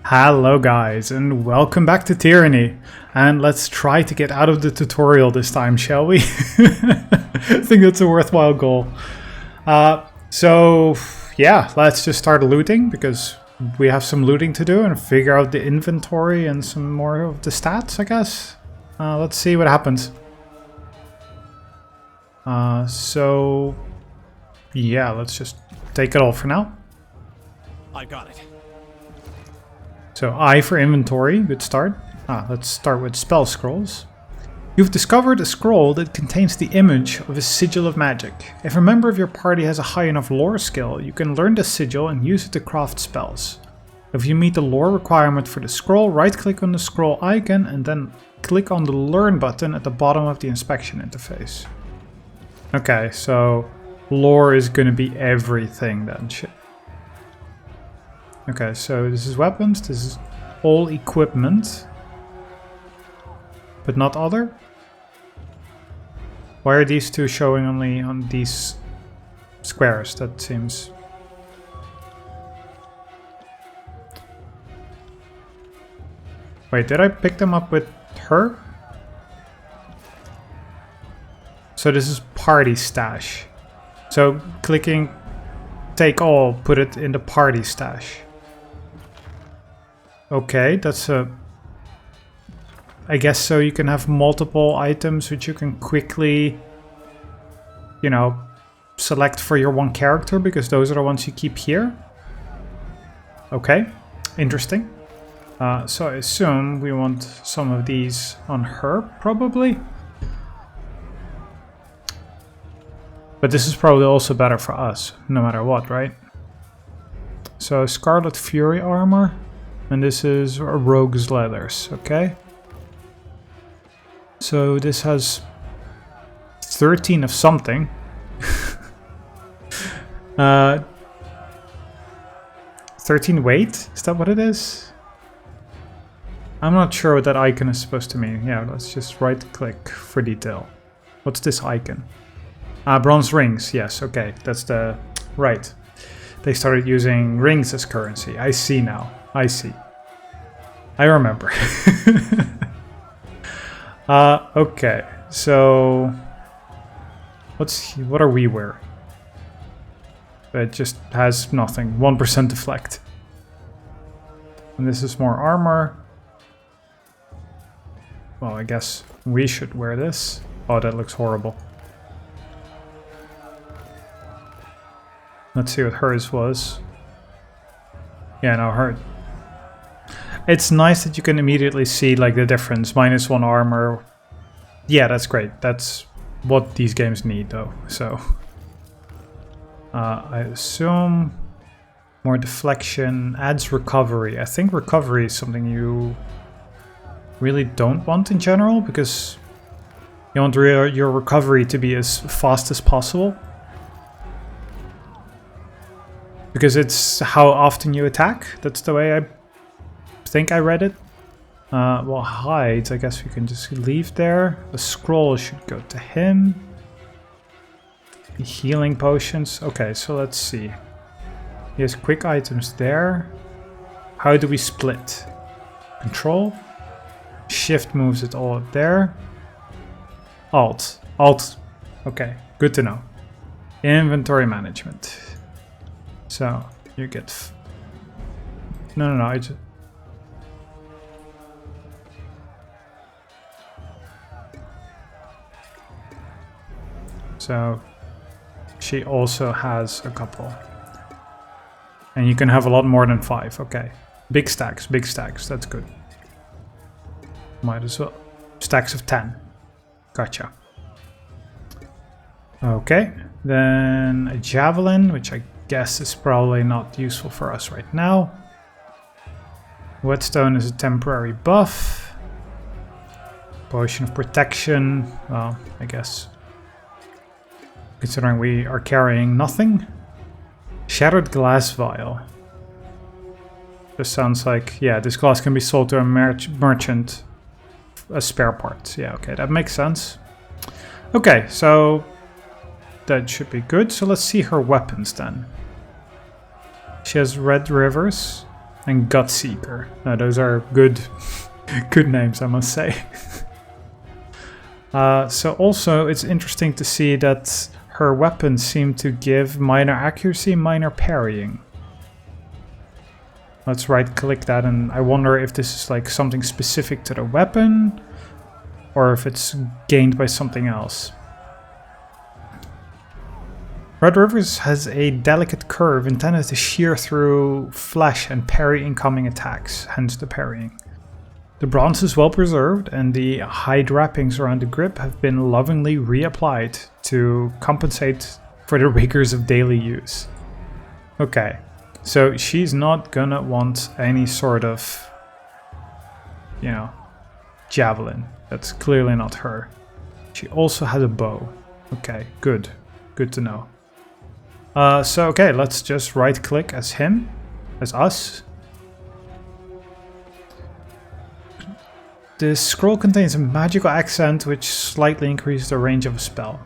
Hello guys, and welcome back to Tyranny. And let's try to get out of the tutorial this time, shall we? I think that's a worthwhile goal. So yeah, let's just start looting, because we have some looting to do and figure out the inventory and some more of the stats, I guess. Let's see what happens. So yeah, let's just take it all for now. I got it. So I for inventory, good start. Let's start with spell scrolls. You've discovered a scroll that contains the image of a sigil of magic. If a member of your party has a high enough lore skill, you can learn the sigil and use it to craft spells. If you meet the lore requirement for the scroll, right-click on the scroll icon and then click on the learn button at the bottom of the inspection interface. Okay, so lore is gonna be everything then. Okay, so this is weapons, this is all equipment, but not other? Why are these two showing only on these squares? That seems... Wait, did I pick them up with her? So this is party stash. So clicking take all, put it in the party stash. Okay, that's a... I guess so you can have multiple items which you can quickly, you know, select for your one character, because those are the ones you keep here. Okay, interesting. So I assume we want some of these on her, probably. But this is probably also better for us, no matter what, right? So Scarlet Fury armor. And this is a Rogue's Leathers, okay? So this has 13 of something. 13 weight? Is that what it is? I'm not sure what that icon is supposed to mean. Yeah, let's just right click for detail. What's this icon? Bronze rings. Yes, okay. That's the... Right. They started using rings as currency. I see now. I see. I remember. Okay, so what are we wearing? It just has nothing. 1% deflect. And this is more armor. Well, I guess we should wear this. Oh, that looks horrible. Let's see what hers was. Yeah, no, her. It's nice that you can immediately see like the difference. -1 armor. Yeah, that's great. That's what these games need though. So I assume more deflection adds recovery. I think recovery is something you really don't want in general, because you want your recovery to be as fast as possible. Because it's how often you attack. That's the way I think I read it. Well, hides, I guess we can just leave there. The scroll should go to him. The healing potions. Okay, so let's see. He has quick items there. How do we split? Control. Shift moves it all up there. Alt. Alt. Okay, good to know. Inventory management. So, you get... No, I just... So, she also has a couple. And you can have a lot more than 5, okay. Big stacks, that's good. Might as well. Stacks of 10. Gotcha. Okay, then a javelin, which I guess is probably not useful for us right now. Whetstone is a temporary buff. Potion of protection, well, I guess. Considering we are carrying nothing. Shattered glass vial. This sounds like, yeah, this glass can be sold to a merchant as spare parts. Yeah, okay, that makes sense. Okay, so that should be good. So let's see her weapons then. She has red rivers. and Gutseeker. Now those are good, good names, I must say. So also it's interesting to see that her weapons seem to give minor accuracy, minor parrying. Let's right click that, and I wonder if this is like something specific to the weapon or if it's gained by something else. Red Rivers has a delicate curve intended to shear through flesh and parry incoming attacks, hence the parrying. The bronze is well preserved, and the hide wrappings around the grip have been lovingly reapplied to compensate for the rigors of daily use. Okay, so she's not gonna want any sort of, you know, javelin. That's clearly not her. She also has a bow. Okay, good. Good to know. So okay, let's just right click as him, as us. This scroll contains a magical accent which slightly increases the range of a spell.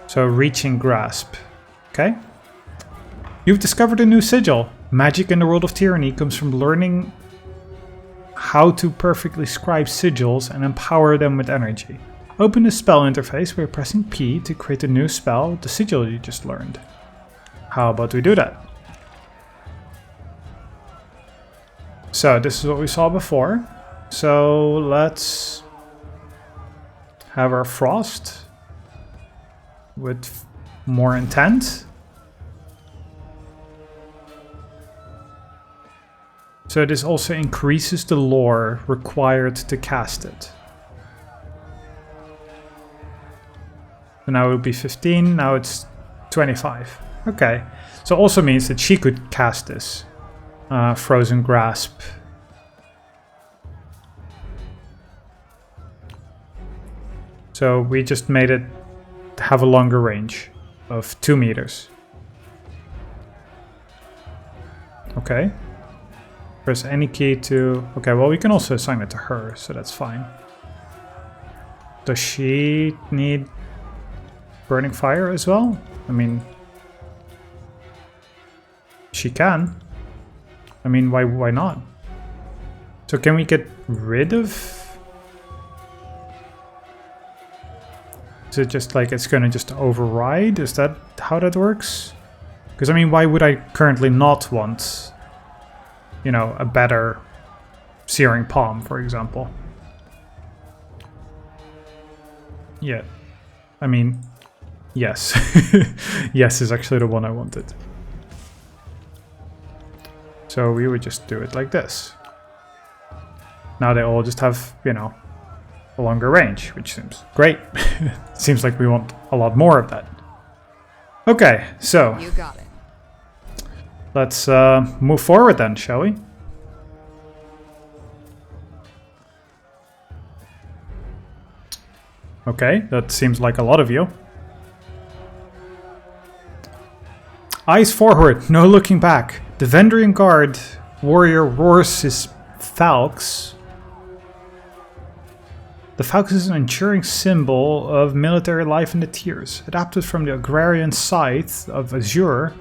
So reaching grasp. Okay. You've discovered a new sigil. Magic in the world of Tyranny comes from learning how to perfectly scribe sigils and empower them with energy. Open the spell interface by pressing P to create a new spell with the sigil you just learned. How about we do that? So this is what we saw before. So let's have our frost with more intent. So this also increases the lore required to cast it. So now it would be 15, now it's 25. Okay, so also means that she could cast this. Frozen Grasp. So we just made it have a longer range of 2 meters. Okay. Press any key to... Okay, well we can also assign it to her, so that's fine. Does she need Burning Fire as well? I mean... She can. I mean, why not? So can we get rid of... Is it just like it's gonna just override? Is that how that works? Because I mean, why would I currently not want, you know, a better Searing Palm, for example? Yeah. I mean, yes. Yes is actually the one I wanted. So we would just do it like this. Now they all just have, you know, a longer range, which seems great. Seems like we want a lot more of that. Okay, so you got it. Let's move forward then, shall we? Okay, that seems like a lot of you. Eyes forward, no looking back. The Vendrian Guard warrior roars his falx. The falx is an enduring symbol of military life in the tiers. Adapted from the agrarian scythe of Azure,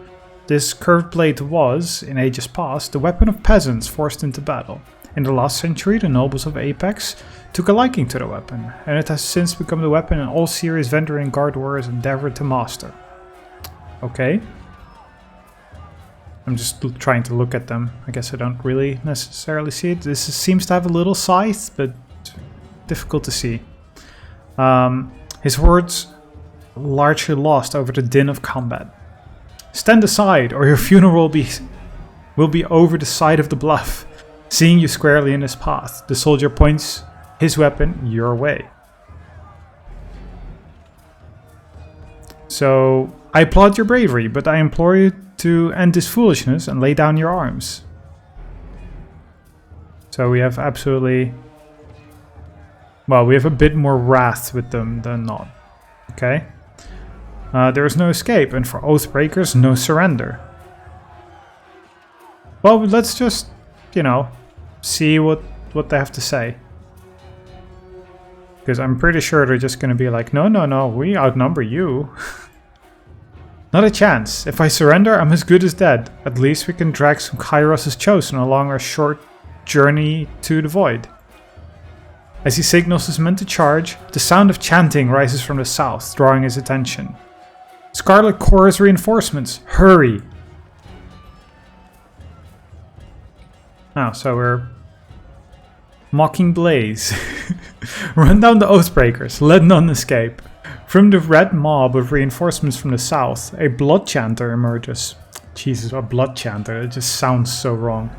this curved blade was, in ages past, the weapon of peasants forced into battle. In the last century, the nobles of Apex took a liking to the weapon, and it has since become the weapon in all serious Vendrian Guard warriors endeavored to master. Okay. I'm just trying to look at them. I guess I don't really necessarily see it. This seems to have a little scythe, but difficult to see. His words largely lost over the din of combat. Stand aside, or your funeral will be over the side of the bluff. Seeing you squarely in his path, the soldier points his weapon your way. So, I applaud your bravery, but I implore you to end this foolishness and lay down your arms. So we have absolutely... Well, we have a bit more wrath with them than not. Okay? There is no escape, and for Oathbreakers, no surrender. Well, let's just, you know, see what they have to say. Because I'm pretty sure they're just going to be like, no, we outnumber you. Not a chance. If I surrender, I'm as good as dead. At least we can drag some Kairos' chosen along our short journey to the void. As he signals his men to charge, the sound of chanting rises from the south, drawing his attention. Scarlet Chorus reinforcements! Hurry! Oh, so we're mocking Blaze. Run down the Oathbreakers, let none escape. From the red mob of reinforcements from the south, a blood chanter emerges. Jesus, a blood chanter, it just sounds so wrong.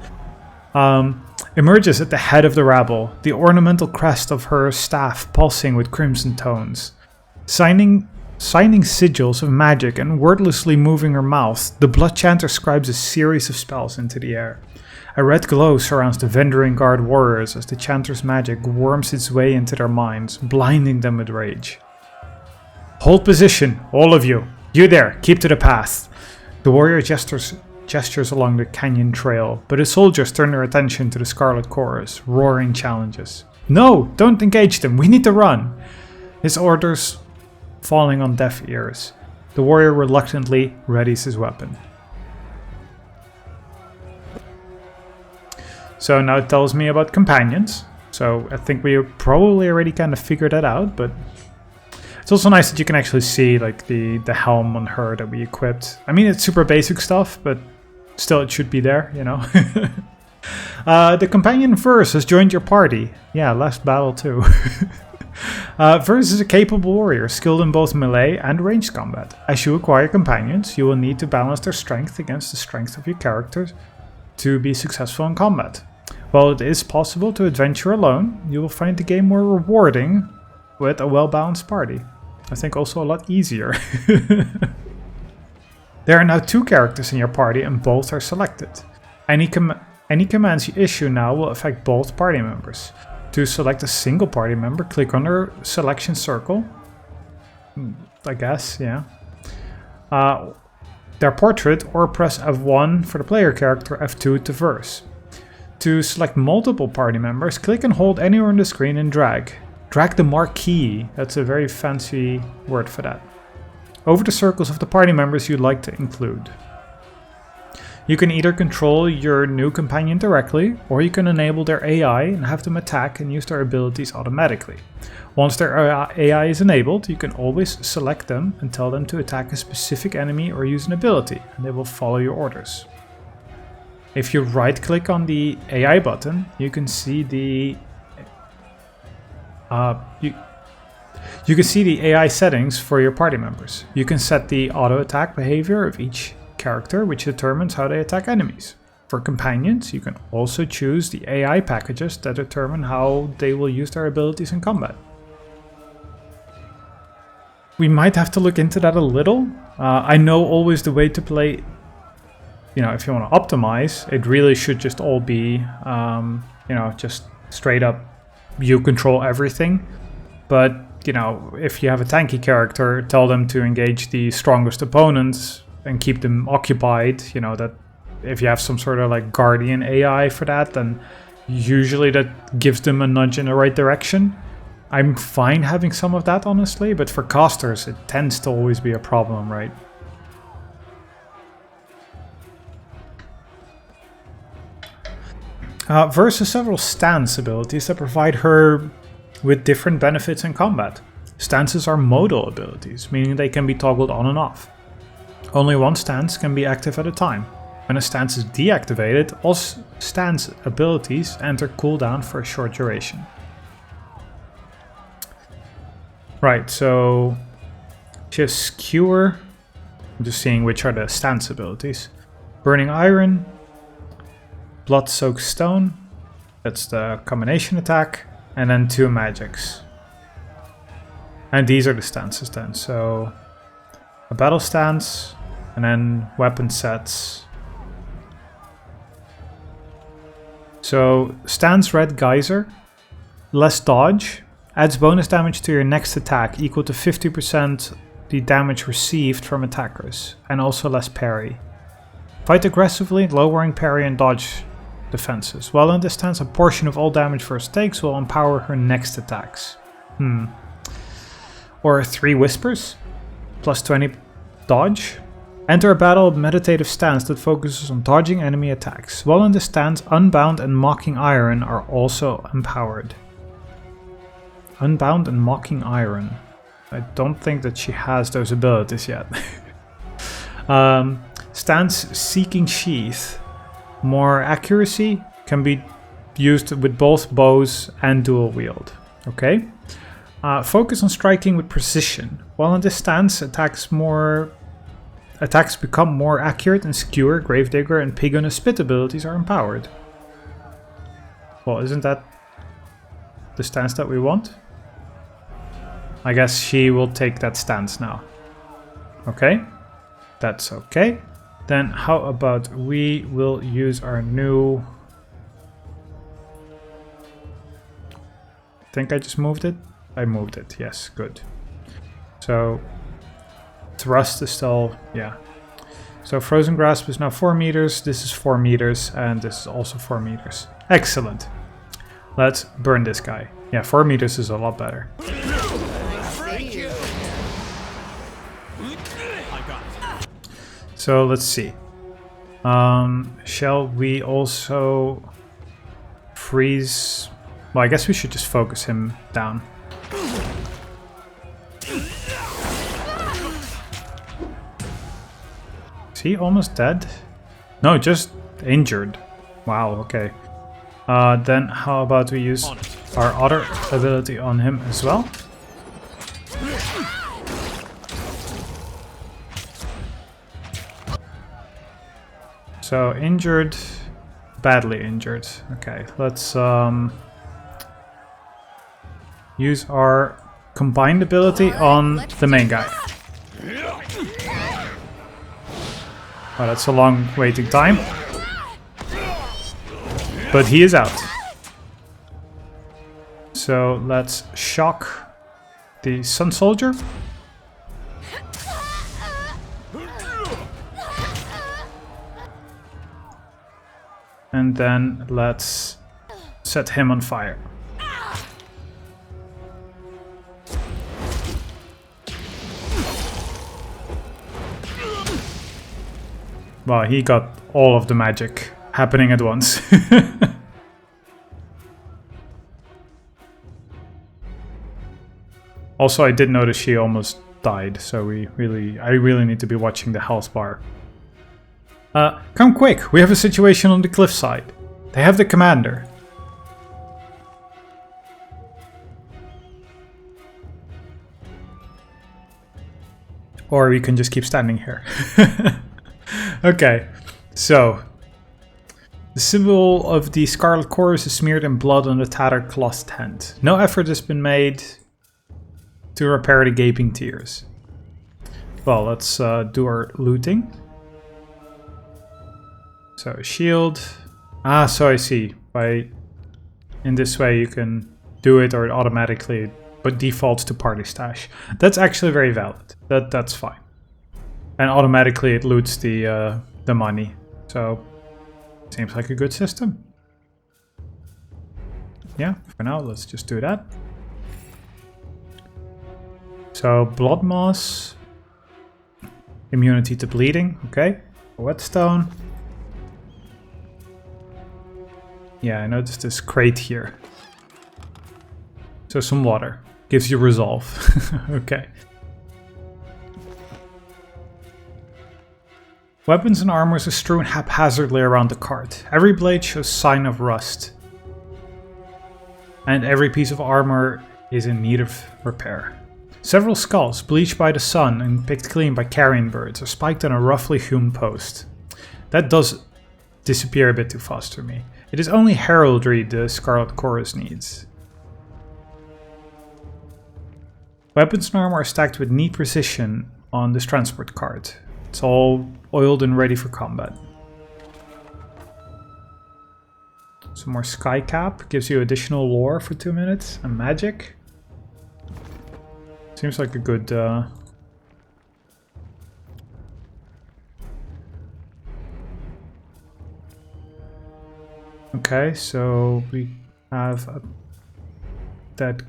Emerges at the head of the rabble, the ornamental crest of her staff pulsing with crimson tones. Signing sigils of magic and wordlessly moving her mouth, the blood chanter scribes a series of spells into the air. A red glow surrounds the Venduring Guard warriors as the chanter's magic worms its way into their minds, blinding them with rage. Hold position, all of you. You there, keep to the path. The warrior gestures along the canyon trail, but the soldiers turn their attention to the Scarlet Chorus, roaring challenges. No, don't engage them, we need to run. His orders falling on deaf ears. The warrior reluctantly readies his weapon. So now it tells me about companions. So I think we probably already kind of figured that out, but it's also nice that you can actually see like the helm on her that we equipped. I mean, it's super basic stuff, but still it should be there, you know. The companion Verse has joined your party. Yeah, last battle too. Verse is a capable warrior, skilled in both melee and ranged combat. As you acquire companions, you will need to balance their strength against the strength of your characters to be successful in combat. While it is possible to adventure alone, you will find the game more rewarding with a well-balanced party. I think also a lot easier. There are now 2 characters in your party and both are selected. Any commands you issue now will affect both party members. To select a single party member, click on their selection circle. I guess, yeah. Their portrait, or press F1 for the player character, F2 to verse. To select multiple party members, click and hold anywhere on the screen and drag. Drag the marquee, that's a very fancy word for that, over the circles of the party members you'd like to include. You can either control your new companion directly, or you can enable their AI and have them attack and use their abilities automatically. Once their AI is enabled, you can always select them and tell them to attack a specific enemy or use an ability, and they will follow your orders. If you right-click on the AI button, you can see the you can see the AI settings for your party members. You can set the auto-attack behavior of each character, which determines how they attack enemies. For companions, you can also choose the AI packages that determine how they will use their abilities in combat. We might have to look into that a little. I know always the way to play, if you want to optimize, it really should just all be, just straight up, you control everything. But, if you have a tanky character, tell them to engage the strongest opponents and keep them occupied, that if you have some sort of like guardian AI for that, then usually that gives them a nudge in the right direction. I'm fine having some of that, honestly, but for casters, it tends to always be a problem, right? Verse has several stance abilities that provide her with different benefits in combat. Stances are modal abilities, meaning they can be toggled on and off. Only one stance can be active at a time. When a stance is deactivated, all stance abilities enter cooldown for a short duration. Right, so she has Skewer. I'm just seeing which are the stance abilities. Burning Iron, Blood-Soaked Stone, that's the combination attack, and then 2 magics. And these are the stances then, so a battle stance, and then weapon sets. So stance Red Geyser, less dodge, adds bonus damage to your next attack equal to 50% the damage received from attackers, and also less parry. Fight aggressively, lowering parry and dodge defenses. While in this stance, a portion of all damage Verse takes will empower her next attacks. Or 3 Whispers, plus 20 dodge, Enter a battle meditative stance that focuses on dodging enemy attacks. While in this stance, Unbound and Mocking Iron are also empowered. Unbound and Mocking Iron. I don't think that she has those abilities yet. Stance Seeking Sheath. More accuracy, can be used with both bows and dual wield. Okay. Focus on striking with precision. While in this stance, attacks become more accurate, and Skewer, Gravedigger, and Pig on a Spit abilities are empowered. Well, isn't that the stance that we want? I guess she will take that stance now. Okay, that's okay. Then how about we will use our new... I think I just moved it? I moved it, yes, good. So, thrust is still, yeah. So Frozen Grasp is now 4 meters, this is 4 meters, and this is also 4 meters. Excellent. Let's burn this guy. Yeah, 4 meters is a lot better. So let's see. Shall we also freeze? Well, I guess we should just focus him down. Is he almost dead? No, just injured. Wow, okay. Then how about we use our other ability on him as well? So injured, badly injured. Okay, let's use our combined ability on the main guy. Oh, that's a long waiting time. But he is out. So let's shock the Sun Soldier. And then let's set him on fire. Well, he got all of the magic happening at once. Also, I did notice she almost died, so I really need to be watching the health bar. Come quick, we have a situation on the cliffside. They have the commander. Or we can just keep standing here. Okay, so the symbol of the Scarlet Chorus is smeared in blood on the tattered cloth tent. No effort has been made to repair the gaping tears. Well, let's do our looting. So shield. Ah, so I see. In this way you can do it, or it automatically but defaults to party stash. That's actually very valid. That's fine. And automatically it loots the money. So seems like a good system. Yeah, for now let's just do that. So blood moss, immunity to bleeding. Okay, whetstone. Yeah, I noticed this crate here. So some water gives you resolve. Okay. Weapons and armors are strewn haphazardly around the cart. Every blade shows sign of rust. And every piece of armor is in need of repair. Several skulls, bleached by the sun and picked clean by carrion birds, are spiked on a roughly hewn post. That does disappear a bit too fast for me. It is only heraldry the Scarlet Chorus needs. Weapons and armor are stacked with neat precision on this transport cart. It's all oiled and ready for combat. Some more sky cap gives you additional lore for 2 minutes and magic. Seems like a good okay, so we have that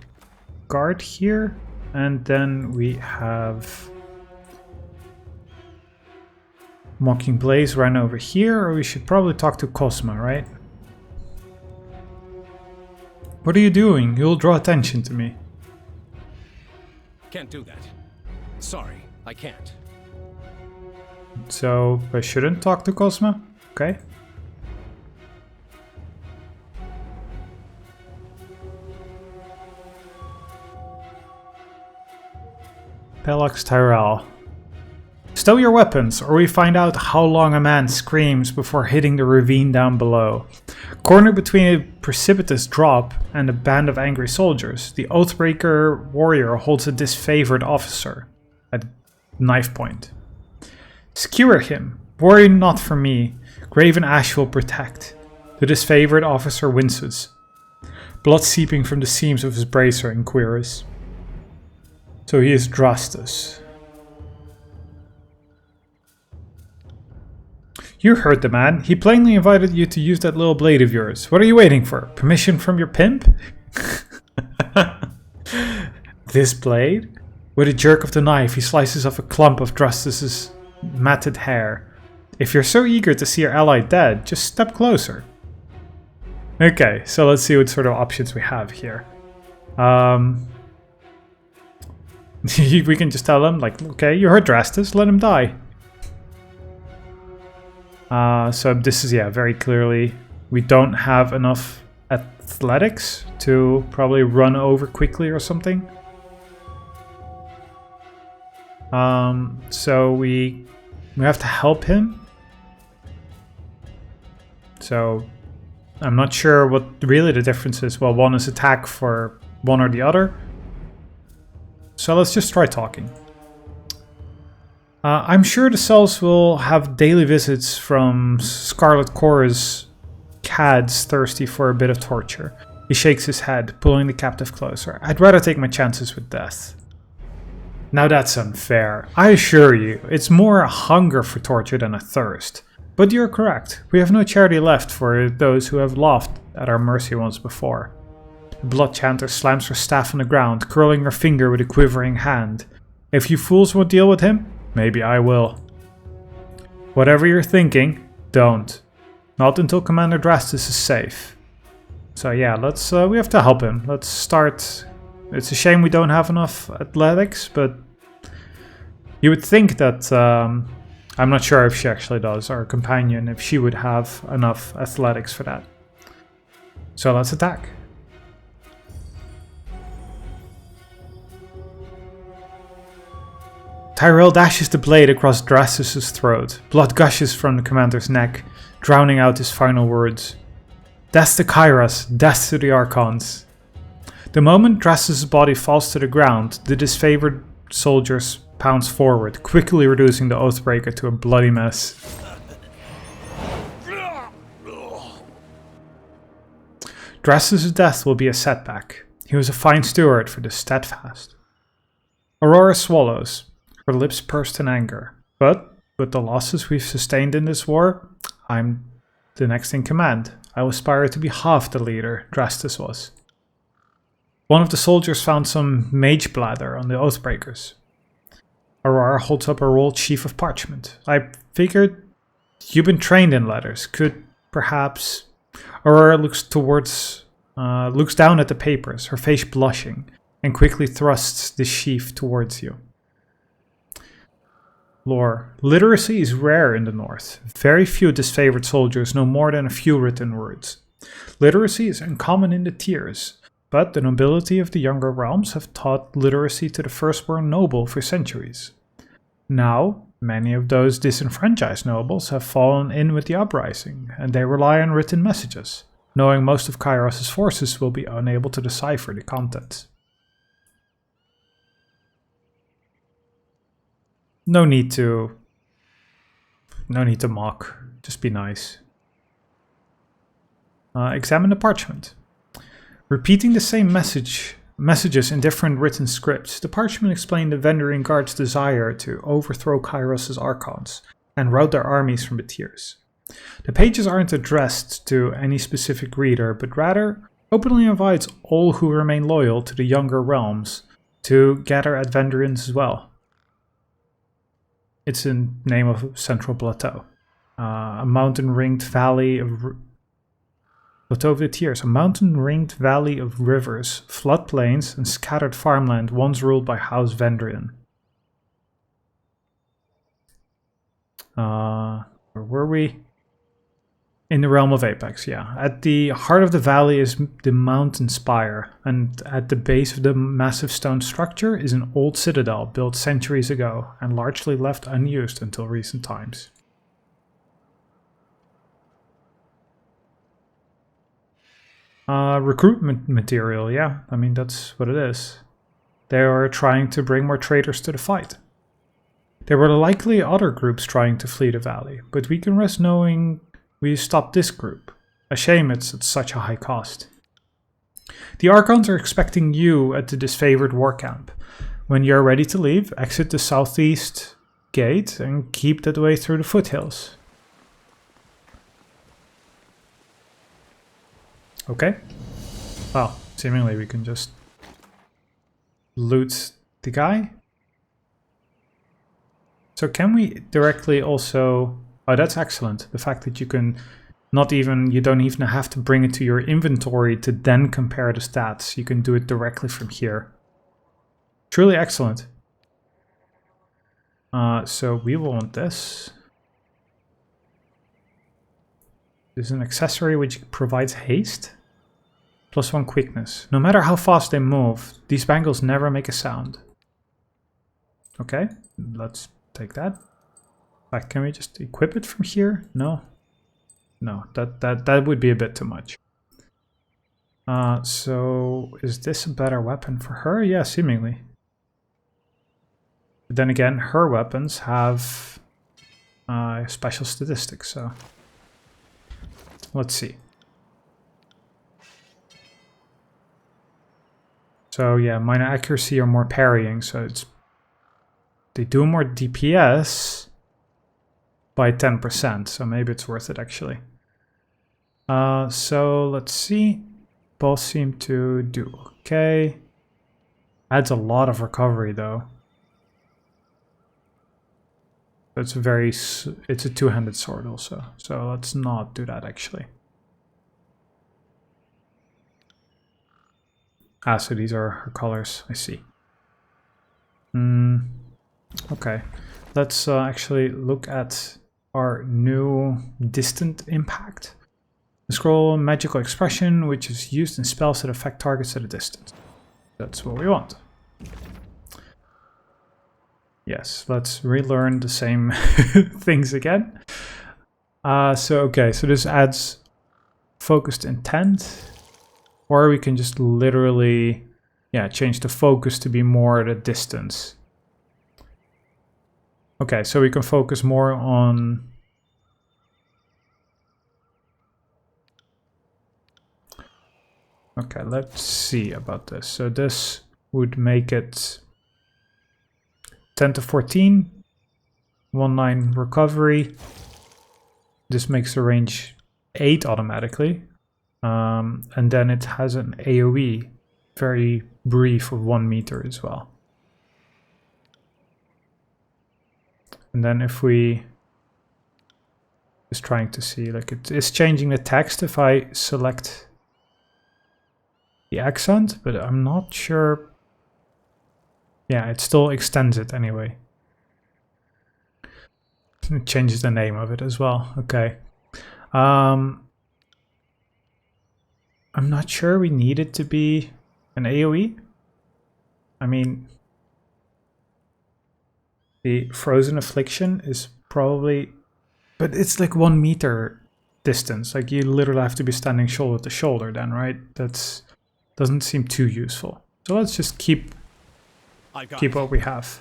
guard here, and then we have Mocking Blaze ran over here, or we should probably talk to Cosma, right? What are you doing? You'll draw attention to me. Can't do that. Sorry, I can't. So, I shouldn't talk to Cosma? Okay. Pelox Tyrell. Stow your weapons, or we find out how long a man screams before hitting the ravine down below. Cornered between a precipitous drop and a band of angry soldiers, the Oathbreaker warrior holds a disfavored officer at knife point. Skewer him. Worry not for me. Graven Ash will protect. The disfavored officer winces, blood seeping from the seams of his bracer and cuirass. So he is Drastus. You heard the man. He plainly invited you to use that little blade of yours. What are you waiting for? Permission from your pimp? This blade? With a jerk of the knife, he slices off a clump of Drastus's matted hair. If you're so eager to see your ally dead, just step closer. Okay, so let's see what sort of options we have here. We can just tell him, like, okay, you heard Drastus, let him die. So this is, yeah, very clearly, we don't have enough athletics to probably run over quickly or something. So we have to help him. So I'm not sure what really the difference is. Well, one is attack for one or the other. So let's just try talking. I'm sure the cells will have daily visits from Scarlet Chorus cads thirsty for a bit of torture. He shakes his head, pulling the captive closer. I'd rather take my chances with death. Now that's unfair. I assure you, it's more a hunger for torture than a thirst. But you're correct. We have no charity left for those who have laughed at our mercy once before. The blood chanter slams her staff on the ground, curling her finger with a quivering hand. If you fools won't deal with him, maybe I will. Whatever you're thinking, don't. Not until Commander Drastus is safe. So yeah, let's we have to help him. Let's start. It's a shame we don't have enough athletics, but you would think that I'm not sure if she actually does, our companion, if she would have enough athletics for that. So let's attack. Tyrell dashes the blade across Drastus' throat. Blood gushes from the commander's neck, drowning out his final words. Death to Kairos, death to the Archons. The moment Drastus' body falls to the ground, the disfavored soldiers pounce forward, quickly reducing the Oathbreaker to a bloody mess. Drastus' death will be a setback. He was a fine steward for the steadfast. Aurora swallows, her lips pursed in anger. But with the losses we've sustained in this war, I'm the next in command. I will aspire to be half the leader Drastus was. One of the soldiers found some mage bladder on the Oathbreakers. Aurora holds up a rolled sheaf of parchment. I figured you've been trained in letters. Could perhaps... Aurora looks down at the papers, her face blushing, and quickly thrusts the sheaf towards you. Lore. Literacy is rare in the North. Very few disfavored soldiers know more than a few written words. Literacy is uncommon in the tiers, but the nobility of the younger realms have taught literacy to the firstborn noble for centuries. Now, many of those disenfranchised nobles have fallen in with the uprising, and they rely on written messages, knowing most of Kairos' forces will be unable to decipher the contents. No need to mock. Just be nice. Examine the parchment. Repeating the same messages in different written scripts, the parchment explained the Vendorian Guard's desire to overthrow Kairos' Archons and rout their armies from the tiers. The pages aren't addressed to any specific reader, but rather openly invites all who remain loyal to the younger realms to gather at Vendorians as well. It's a name of Central Plateau. A mountain-ringed valley of... Plateau of the Tears. A mountain-ringed valley of rivers, floodplains, and scattered farmland once ruled by House Vendrian. Where were we? In the realm of Apex, yeah. At the heart of the valley is the mountain spire, and at the base of the massive stone structure is an old citadel built centuries ago and largely left unused until recent times. Recruitment material, yeah. I mean, that's what it is. They are trying to bring more traders to the fight. There were likely other groups trying to flee the valley, but we can rest knowing we stopped this group. A shame it's at such a high cost. The Archons are expecting you at the disfavored war camp. When you're ready to leave, exit the southeast gate and keep that way through the foothills. Okay. Well, seemingly we can just loot the guy. So can we directly also... Oh, that's excellent. The fact that you can you don't even have to bring it to your inventory to then compare the stats. You can do it directly from here. Truly excellent. So we will want this. This is an accessory which provides haste. +1 quickness. No matter how fast they move, these bangles never make a sound. Okay, let's take that. Can we just equip it from here? No. No, that would be a bit too much. So is this a better weapon for her? Yeah, seemingly. But then again, her weapons have special statistics, so let's see. So yeah, minor accuracy or more parrying, so they do more DPS by 10%, so maybe it's worth it actually. So let's see. Both seem to do okay. Adds a lot of recovery though. It's a two-handed sword also, so let's not do that actually. Ah, so these are her colors, I see. Okay, let's actually look at our new distant impact. The scroll magical expression, which is used in spells that affect targets at a distance. That's what we want. Yes, let's relearn the same things again. So this adds focused intent, or we can just literally, change the focus to be more at a distance. Okay, so we can focus more on... Okay, let's see about this. So this would make it 10 to 14, 1-9 recovery. This makes the range 8 automatically. And then it has an AoE, very brief, of 1 meter as well. And then if we... Just trying to see, like it is changing the text if I select the accent, but I'm not sure. Yeah, it still extends it anyway. It changes the name of it as well. Okay. I'm not sure we need it to be an AoE. I mean, the Frozen Affliction is probably... But it's like 1 meter distance. Like you literally have to be standing shoulder to shoulder then, right? That's doesn't seem too useful. So let's just keep what we have.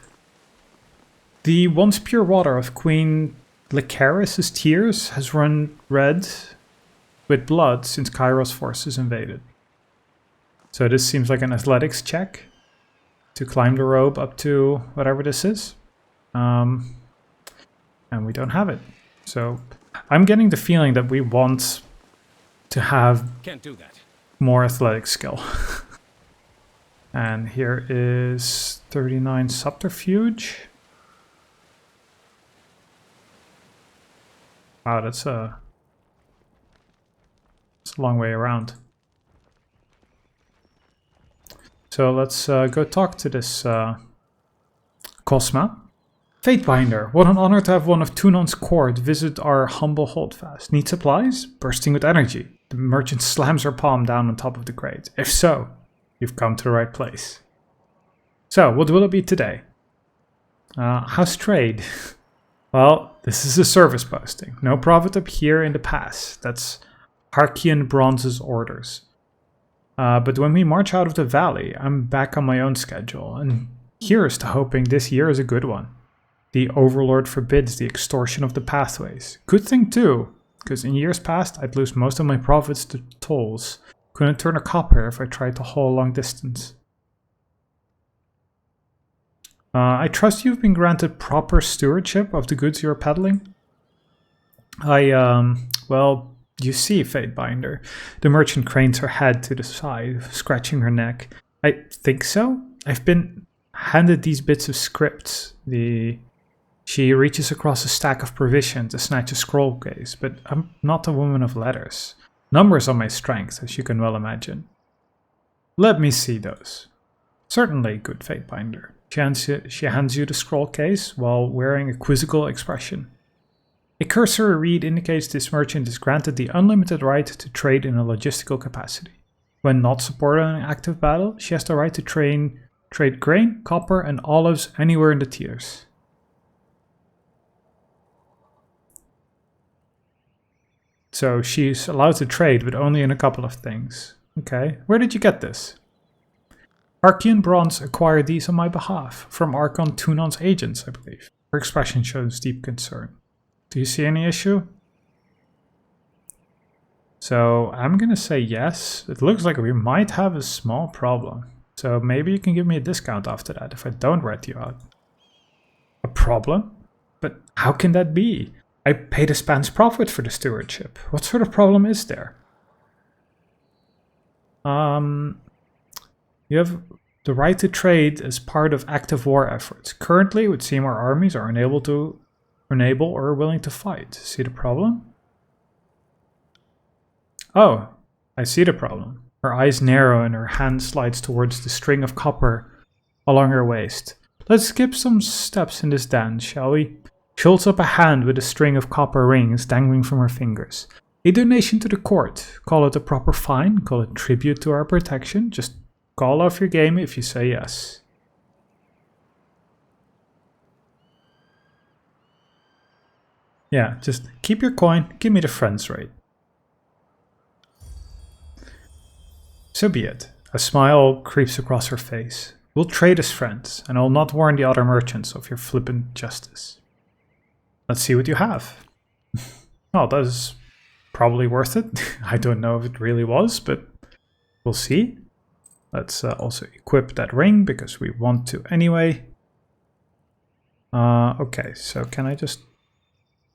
The once pure water of Queen Lycaris' tears has run red with blood since Kairos forces invaded. So this seems like an athletics check to climb the rope up to whatever this is. And we don't have it. So I'm getting the feeling that we want to have more athletic skill. And here is 39 subterfuge. Wow, that's a long way around. So let's go talk to this Cosma. Fatebinder, what an honor to have one of Tunon's court visit our humble holdfast. Need supplies? Bursting with energy. The merchant slams her palm down on top of the crate. If so, you've come to the right place. So, what will it be today? How's trade? Well, this is a service posting. No profit up here in the pass. That's Harkian Bronze's orders. But when we march out of the valley, I'm back on my own schedule, and here's to hoping this year is a good one. The Overlord forbids the extortion of the pathways. Good thing too, because in years past I'd lose most of my profits to tolls. Couldn't turn a copper if I tried to haul a long distance. I trust you've been granted proper stewardship of the goods you're peddling? Well, you see, Fatebinder. The merchant cranes her head to the side, scratching her neck. I think so? I've been handed these bits of scripts. She reaches across a stack of provision to snatch a scroll case, but I'm not a woman of letters. Numbers are my strength, as you can well imagine. Let me see those. Certainly, good Fatebinder. She hands you the scroll case while wearing a quizzical expression. A cursory read indicates this merchant is granted the unlimited right to trade in a logistical capacity. When not supported in an active battle, she has the right to trade grain, copper, and olives anywhere in the tiers. So she's allowed to trade, but only in a couple of things. Okay, where did you get this? Archean Bronze acquired these on my behalf, from Archon Tunon's agents, I believe. Her expression shows deep concern. Do you see any issue? So I'm gonna say yes. It looks like we might have a small problem. So maybe you can give me a discount after that if I don't rat you out. A problem? But how can that be? I paid a span's profit for the stewardship. What sort of problem is there? You have the right to trade as part of active war efforts. Currently, it would seem our armies are unable or willing to fight. See the problem? Oh, I see the problem. Her eyes narrow and her hand slides towards the string of copper along her waist. Let's skip some steps in this dance, shall we? She holds up a hand with a string of copper rings dangling from her fingers. A donation to the court. Call it a proper fine, call it tribute to our protection. Just call off your game if you say yes. Yeah, just keep your coin, give me the friends rate. So be it. A smile creeps across her face. We'll trade as friends, and I'll not warn the other merchants of your flippant justice. Let's see what you have. Well, that is probably worth it. I don't know if it really was, but we'll see. Let's also equip that ring, because we want to anyway. Okay, so can I just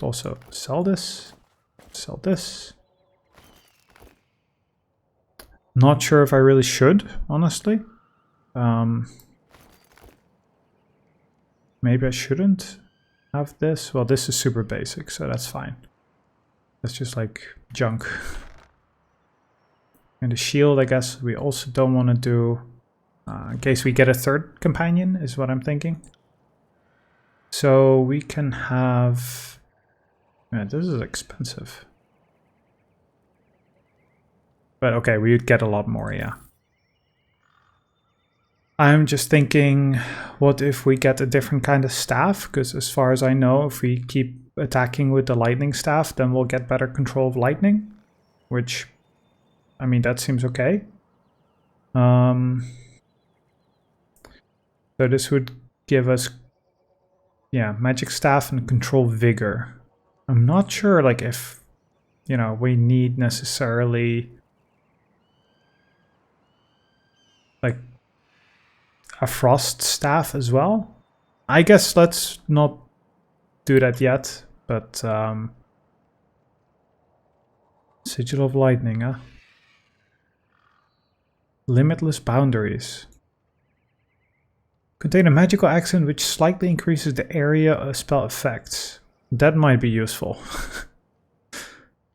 also sell this? Sell this. Not sure if I really should, honestly. Maybe I shouldn't have this. Well, this is super basic, so that's fine. That's just like junk. And the shield, I guess we also don't want to do, in case we get a third companion, is what I'm thinking. So we can have... Yeah, this is expensive. But okay, we would get a lot more, yeah. I'm just thinking, what if we get a different kind of staff? Because as far as I know, if we keep attacking with the lightning staff, then we'll get better control of lightning. Which, I mean, that seems okay. So this would give us, yeah, magic staff and control vigor. I'm not sure, like, if, you know, we need necessarily, like, a frost staff as well. I guess let's not do that yet, but Sigil of Lightning, huh? Limitless boundaries. Contain a magical accent which slightly increases the area a spell affects. That might be useful.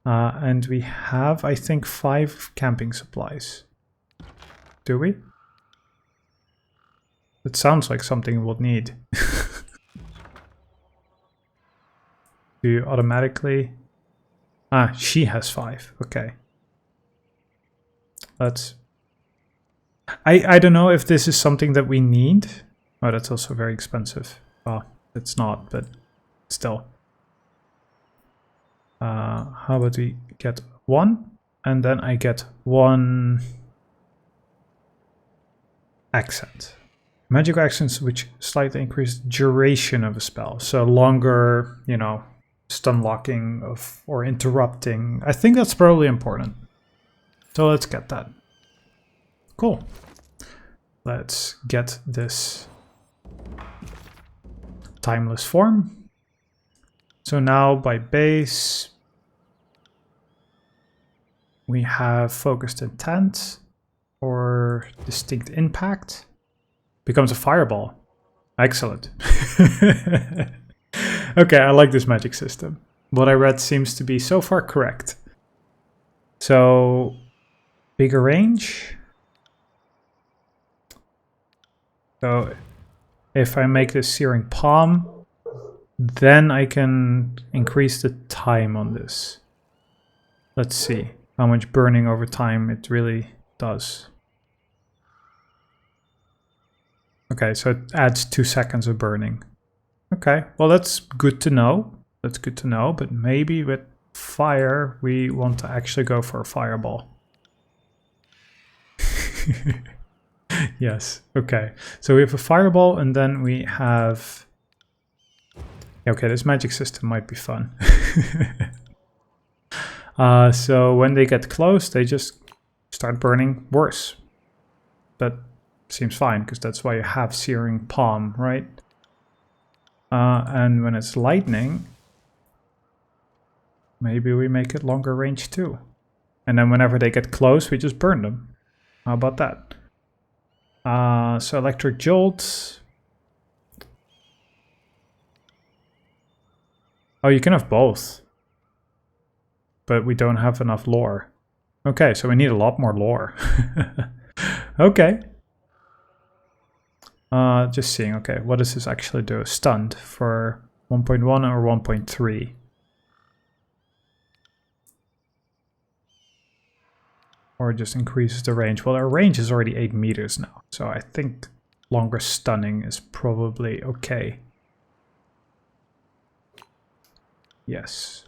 And we have, I think, 5 camping supplies. Do we? It sounds like something we'll need. Do you automatically... Ah, she has 5. Okay. Let's... I don't know if this is something that we need. Oh, that's also very expensive. Well, it's not, but still. How about we get 1? And then I get 1 accent. Magic accents which slightly increase duration of a spell. So longer, you know, stun locking of or interrupting. I think that's probably important. So let's get that. Cool. Let's get this timeless form. So now by base we have focused intent or distinct impact. Becomes a fireball. Excellent. Okay, I like this magic system. What I read seems to be so far correct. So, bigger range. So, if I make this Searing Palm, then I can increase the time on this. Let's see how much burning over time it really does. Okay, so it adds 2 seconds of burning. Okay, well that's good to know. That's good to know, but maybe with fire we want to actually go for a fireball. Yes, okay. So we have a fireball and then we have... Okay, this magic system might be fun. So when they get close, they just start burning worse. That seems fine, because that's why you have Searing Palm, right? And when it's lightning, maybe we make it longer range too. And then whenever they get close, we just burn them. How about that? So Electric Jolt. Oh, you can have both. But we don't have enough lore. Okay, so we need a lot more lore. Okay. Just seeing, okay, what does this actually do? Stunned for 1.1 or 1.3? Or just increases the range. Well, our range is already 8 meters now, so I think longer stunning is probably okay. Yes.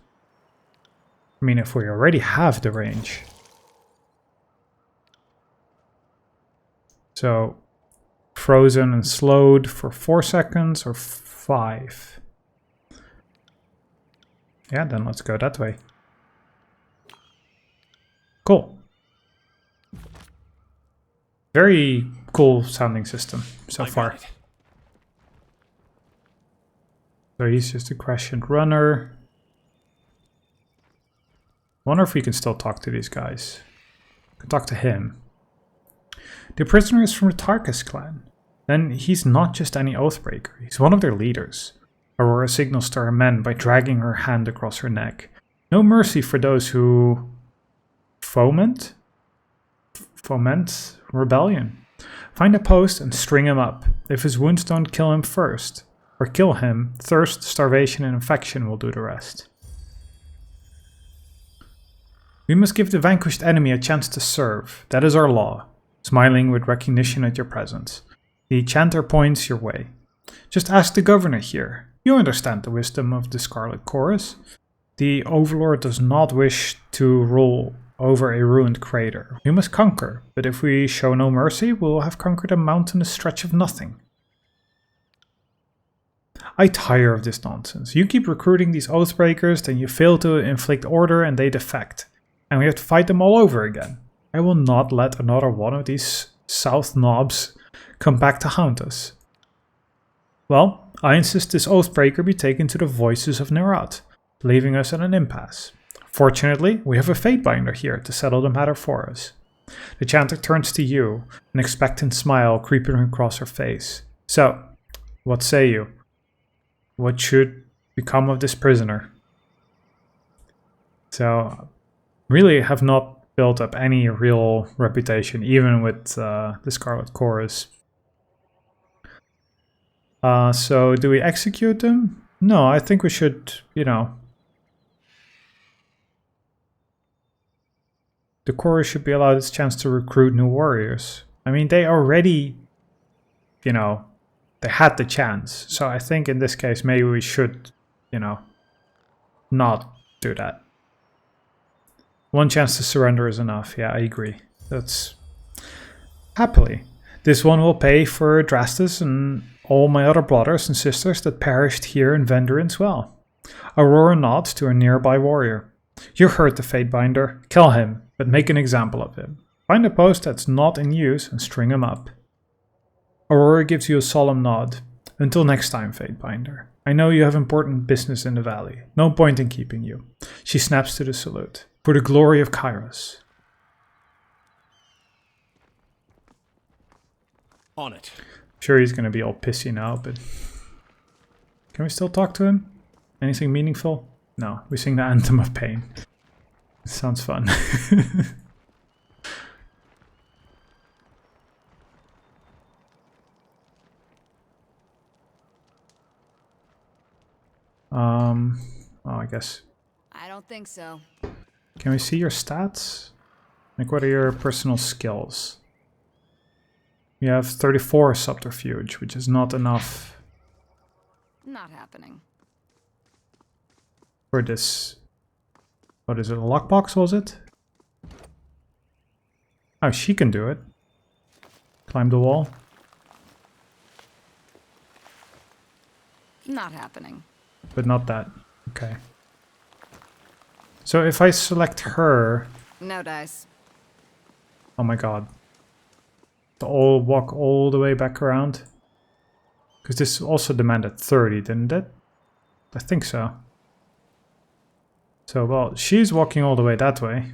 I mean, if we already have the range. So, frozen and slowed for 4 seconds or 5? Yeah, then let's go that way. Cool. Very cool sounding system so far. So he's just a Crescent Runner. Wonder if we can still talk to these guys. Can talk to him. The prisoner is from the Tarkus clan. Then he's not just any Oathbreaker. He's one of their leaders. Aurora signals to her men by dragging her hand across her neck. No mercy for those who foment rebellion. Find a post and string him up. If his wounds don't kill him first, or kill him, thirst, starvation, and infection will do the rest. We must give the vanquished enemy a chance to serve. That is our law. Smiling with recognition at your presence. The chanter points your way. Just ask the governor here. You understand the wisdom of the Scarlet Chorus. The Overlord does not wish to rule over a ruined crater. We must conquer, but if we show no mercy, we will have conquered a mountainous stretch of nothing. I tire of this nonsense. You keep recruiting these Oathbreakers, then you fail to inflict order and they defect. And we have to fight them all over again. I will not let another one of these South knobs come back to haunt us. Well, I insist this Oathbreaker be taken to the Voices of Nerat, leaving us at an impasse. Fortunately, we have a Fatebinder here to settle the matter for us. The chanter turns to you, an expectant smile creeping across her face. So, what say you? What should become of this prisoner? So really have not built up any real reputation, even with the Scarlet Chorus. So do we execute them? No, I think we should, you know, the chorus should be allowed its chance to recruit new warriors. I mean, they already, you know, they had the chance. So I think in this case, maybe we should, you know, not do that. One chance to surrender is enough. Yeah, I agree. That's happily. This one will pay for Drastus and all my other brothers and sisters that perished here in Vendurin's Well. Aurora nods to a nearby warrior. You heard the Fatebinder. Kill him, but make an example of him. Find a post that's not in use and string him up. Aurora gives you a solemn nod. Until next time, Fatebinder. I know you have important business in the valley. No point in keeping you. She snaps to the salute. For the glory of Kairos. On it. Sure, he's gonna be all pissy now, but can we still talk to him? Anything meaningful? No, we sing the Anthem of Pain. It sounds fun. Oh, I guess. I don't think so. Can we see your stats? Like, what are your personal skills? You have 34 subterfuge, which is not enough Not happening. for this. What is it? A lockbox, was it? Oh, she can do it. Climb the wall. Not happening. But not that. Okay. So if I select her... No dice. Oh my god. To all walk all the way back around? Because this also demanded 30, didn't it? I think so. So, well, she's walking all the way that way.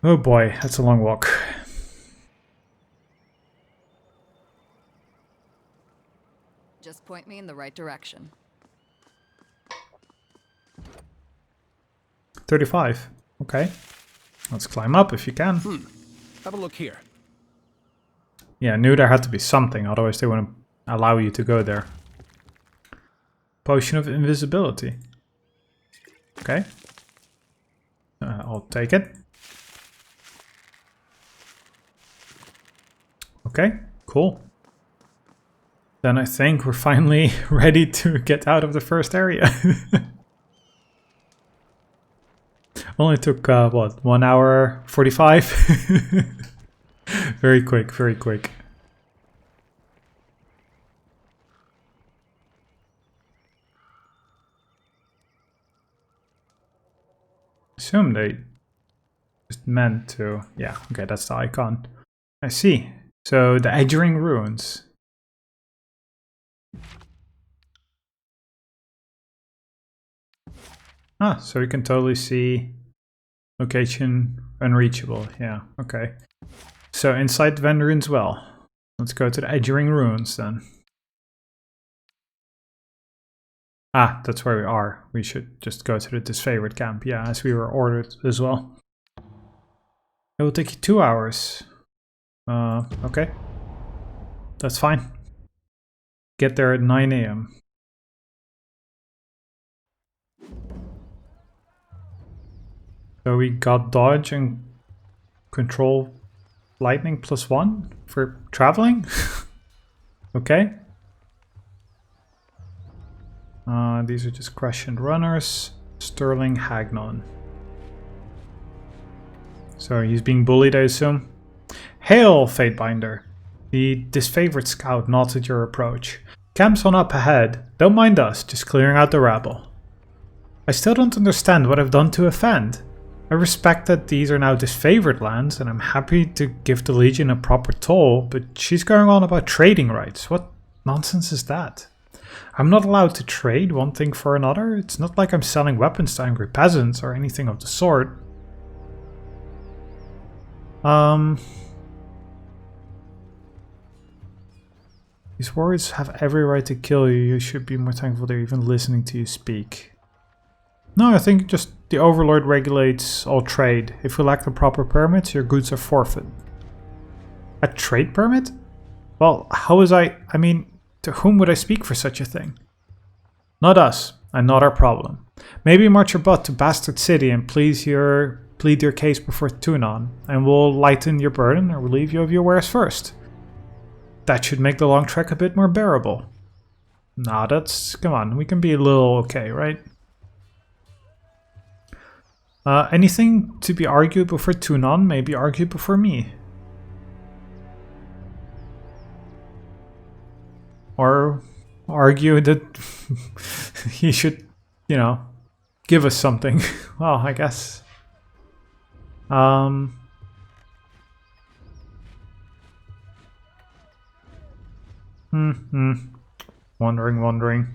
Oh boy, that's a long walk. Just point me in the right direction. 35. Okay. Let's climb up if you can. Have a look here. Yeah, I knew there had to be something, otherwise they wouldn't allow you to go there. Potion of invisibility. Okay. I'll take it. Okay, cool. Then I think we're finally ready to get out of the first area. Only took, what, 1 hour 45? Very quick, very quick. Assume they just meant to... Yeah, okay, that's the icon. I see. So, the Edgering Ruins. Ah, so we can totally see location unreachable. Yeah, okay. So inside Vendurin's Well. Let's go to the Edgering Ruins then. Ah, that's where we are. We should just go to the disfavored camp. Yeah, as we were ordered as well. It will take you 2 hours. Okay. That's fine. Get there at 9 AM. So we got dodge and control lightning +1 for traveling. Okay. These are just Crescent Runners. Sterling Hagnon. So he's being bullied, I assume. Hail, Fatebinder. The disfavored scout nods at your approach. Camp's on up ahead. Don't mind us, just clearing out the rabble. I still don't understand what I've done to offend. I respect that these are now disfavored lands, and I'm happy to give the Legion a proper toll, but she's going on about trading rights. What nonsense is that? I'm not allowed to trade one thing for another. It's not like I'm selling weapons to angry peasants or anything of the sort. These warriors have every right to kill you. You should be more thankful they're even listening to you speak. No, I think just the Overlord regulates all trade. If you lack the proper permits, your goods are forfeit. A trade permit? Well, how was I mean, to whom would I speak for such a thing? Not us, and not our problem. Maybe march your butt to Bastard City and plead your case before Tunon, and we'll lighten your burden or relieve you of your wares first. That should make the long trek a bit more bearable. Nah, come on, we can be a little okay, right? Anything to be argued before Tunon may be argued before me. Or argue that he should, give us something. Well, I guess. Wondering.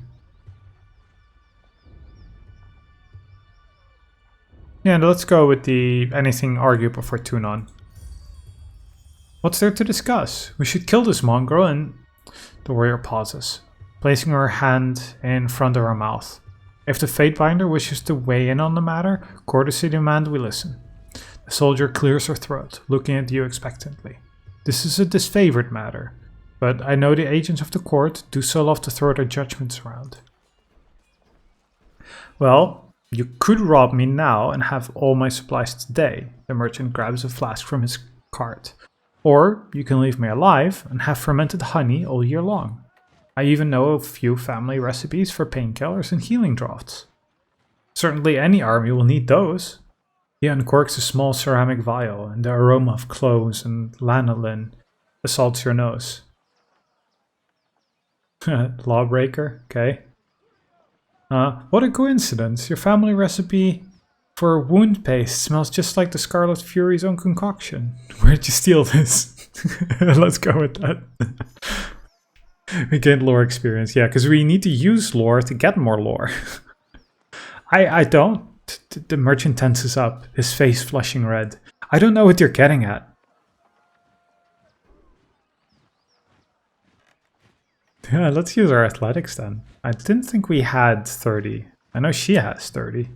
Yeah, let's go with the anything argued before Tunon. What's there to discuss? We should kill this mongrel and... The warrior pauses, placing her hand in front of her mouth. If the Fatebinder wishes to weigh in on the matter, courtesy demand we listen. The soldier clears her throat, looking at you expectantly. This is a disfavored matter, but I know the agents of the court do so love to throw their judgments around. Well, you could rob me now and have all my supplies today. The merchant grabs a flask from his cart. Or you can leave me alive and have fermented honey all year long. I even know a few family recipes for painkillers and healing draughts. Certainly any army will need those. He uncorks a small ceramic vial, and the aroma of cloves and lanolin assaults your nose. Lawbreaker, okay. What a coincidence. Your family recipe for wound paste smells just like the Scarlet Fury's own concoction. Where'd you steal this? Let's go with that. We gained lore experience. Yeah, because we need to use lore to get more lore. I don't. The merchant tenses up, his face flushing red. I don't know what you're getting at. Yeah, let's use our athletics then. I didn't think we had 30. I know she has 30.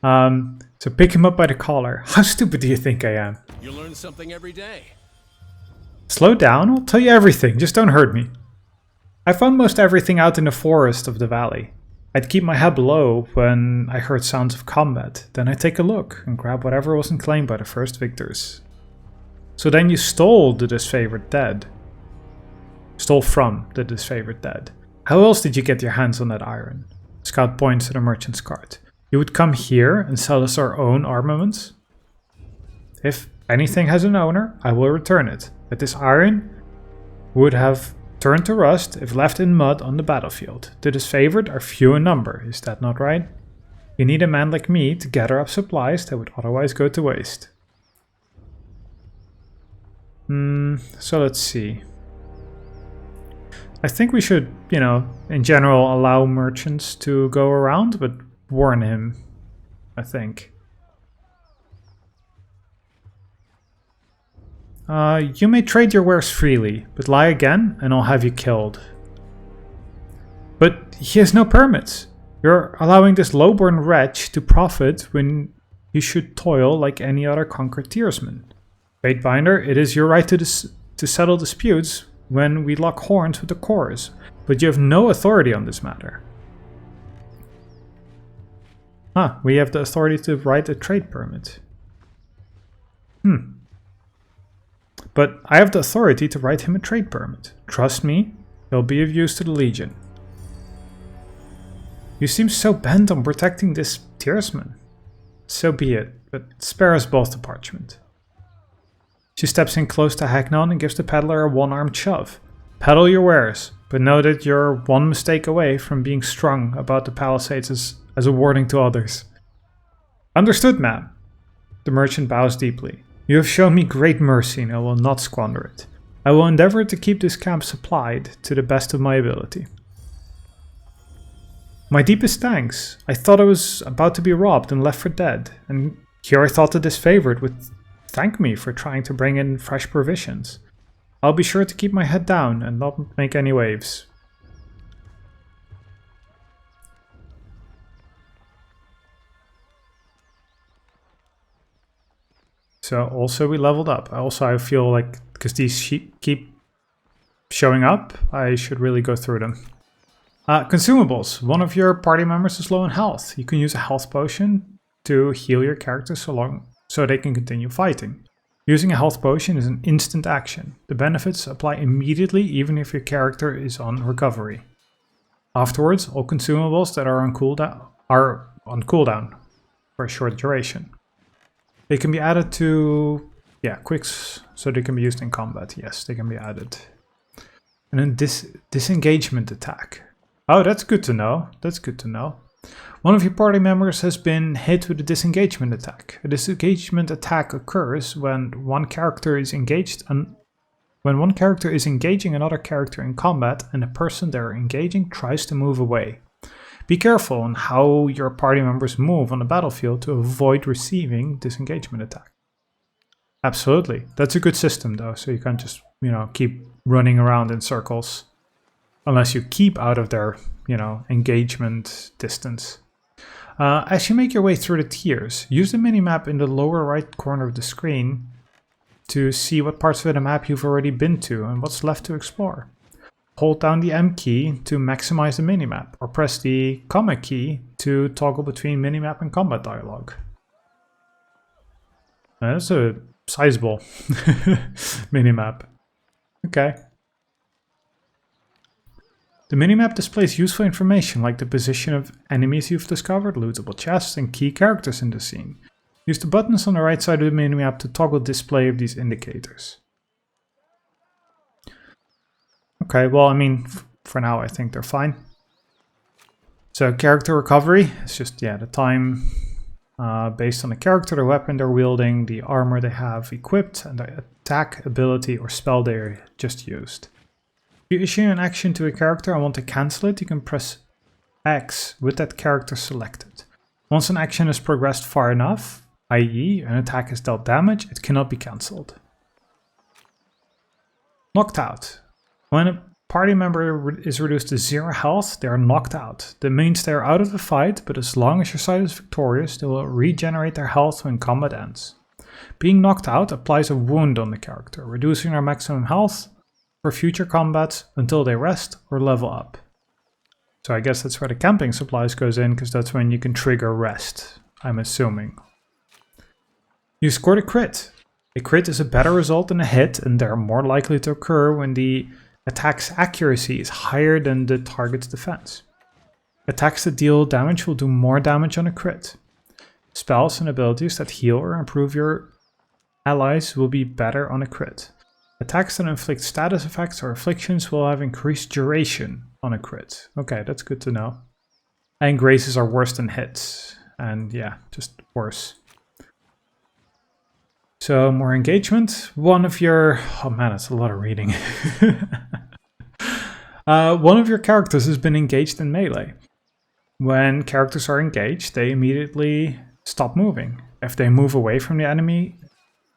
So pick him up by the collar. How stupid do you think I am? You learn something every day. Slow down, I'll tell you everything, just don't hurt me. I found most everything out in the forest of the valley. I'd keep my head low when I heard sounds of combat, then I'd take a look and grab whatever wasn't claimed by the first victors. So then you stole the disfavored dead. Stole from the disfavored dead. How else did you get your hands on that iron? Scout points to the merchant's cart. You would come here and sell us our own armaments? If anything has an owner, I will return it. But this iron would have turned to rust if left in mud on the battlefield. The disfavored are few in number, is that not right? You need a man like me to gather up supplies that would otherwise go to waste. So let's see. I think we should, in general allow merchants to go around, but warn him, I think. You may trade your wares freely, but lie again and I'll have you killed. But he has no permits. You're allowing this low-born wretch to profit when he should toil like any other conquered tiersman. Fatebinder, it is your right to settle disputes when we lock horns with the cores, but you have no authority on this matter. We have the authority to write a trade permit. But I have the authority to write him a trade permit. Trust me, he'll be of use to the Legion. You seem so bent on protecting this tiersman. So be it, but spare us both the parchment. She steps in close to Hagnon and gives the peddler a one-armed shove. Peddle your wares, but know that you're one mistake away from being strung about the palisades as a warning to others. Understood, ma'am. The merchant bows deeply. You have shown me great mercy and I will not squander it. I will endeavor to keep this camp supplied to the best of my ability. My deepest thanks. I thought I was about to be robbed and left for dead, and here I thought the disfavored would thank me for trying to bring in fresh provisions. I'll be sure to keep my head down and not make any waves. So also we leveled up. I feel like, because these keep showing up, I should really go through them. Consumables. One of your party members is low in health. You can use a health potion to heal your character so they can continue fighting. Using a health potion is an instant action. The benefits apply immediately even if your character is on recovery. Afterwards, all consumables that are on cooldown for a short duration. They can be added to quicks, so they can be used in combat. Yes, they can be added. And then disengagement attack. Oh, that's good to know. That's good to know. One of your party members has been hit with a disengagement attack. A disengagement attack occurs when one character is engaged when one character is engaging another character in combat and the person they're engaging tries to move away. Be careful on how your party members move on the battlefield to avoid receiving disengagement attack. Absolutely. That's a good system though, so you can't just, keep running around in circles. Unless you keep out of their, engagement distance. As you make your way through the tiers, use the minimap in the lower right corner of the screen to see what parts of the map you've already been to and what's left to explore. Hold down the M key to maximize the minimap, or press the comma key to toggle between minimap and combat dialogue. That's a sizable minimap. Okay. The minimap displays useful information like the position of enemies you've discovered, lootable chests, and key characters in the scene. Use the buttons on the right side of the minimap to toggle display of these indicators. Okay, well, for now I think they're fine. So character recovery is just, the time based on the character, the weapon they're wielding, the armor they have equipped, and the attack, ability, or spell they just used. If you issue an action to a character and want to cancel it, you can press X with that character selected. Once an action has progressed far enough, i.e. an attack has dealt damage, it cannot be cancelled. Knocked out. When a party member is reduced to 0 health, they are knocked out. That means they are out of the fight, but as long as your side is victorious, they will regenerate their health when combat ends. Being knocked out applies a wound on the character, reducing their maximum health for future combats until they rest or level up. So I guess that's where the camping supplies goes in, because that's when you can trigger rest, I'm assuming. You scored a crit. A crit is a better result than a hit, and they're more likely to occur when the attack's accuracy is higher than the target's defense. Attacks that deal damage will do more damage on a crit. Spells and abilities that heal or improve your allies will be better on a crit. Attacks that inflict status effects or afflictions will have increased duration on a crit. Okay, that's good to know. And graces are worse than hits. And just worse. So more engagement. One of your... Oh man, that's a lot of reading. One of your characters has been engaged in melee. When characters are engaged, they immediately stop moving. If they move away from the enemy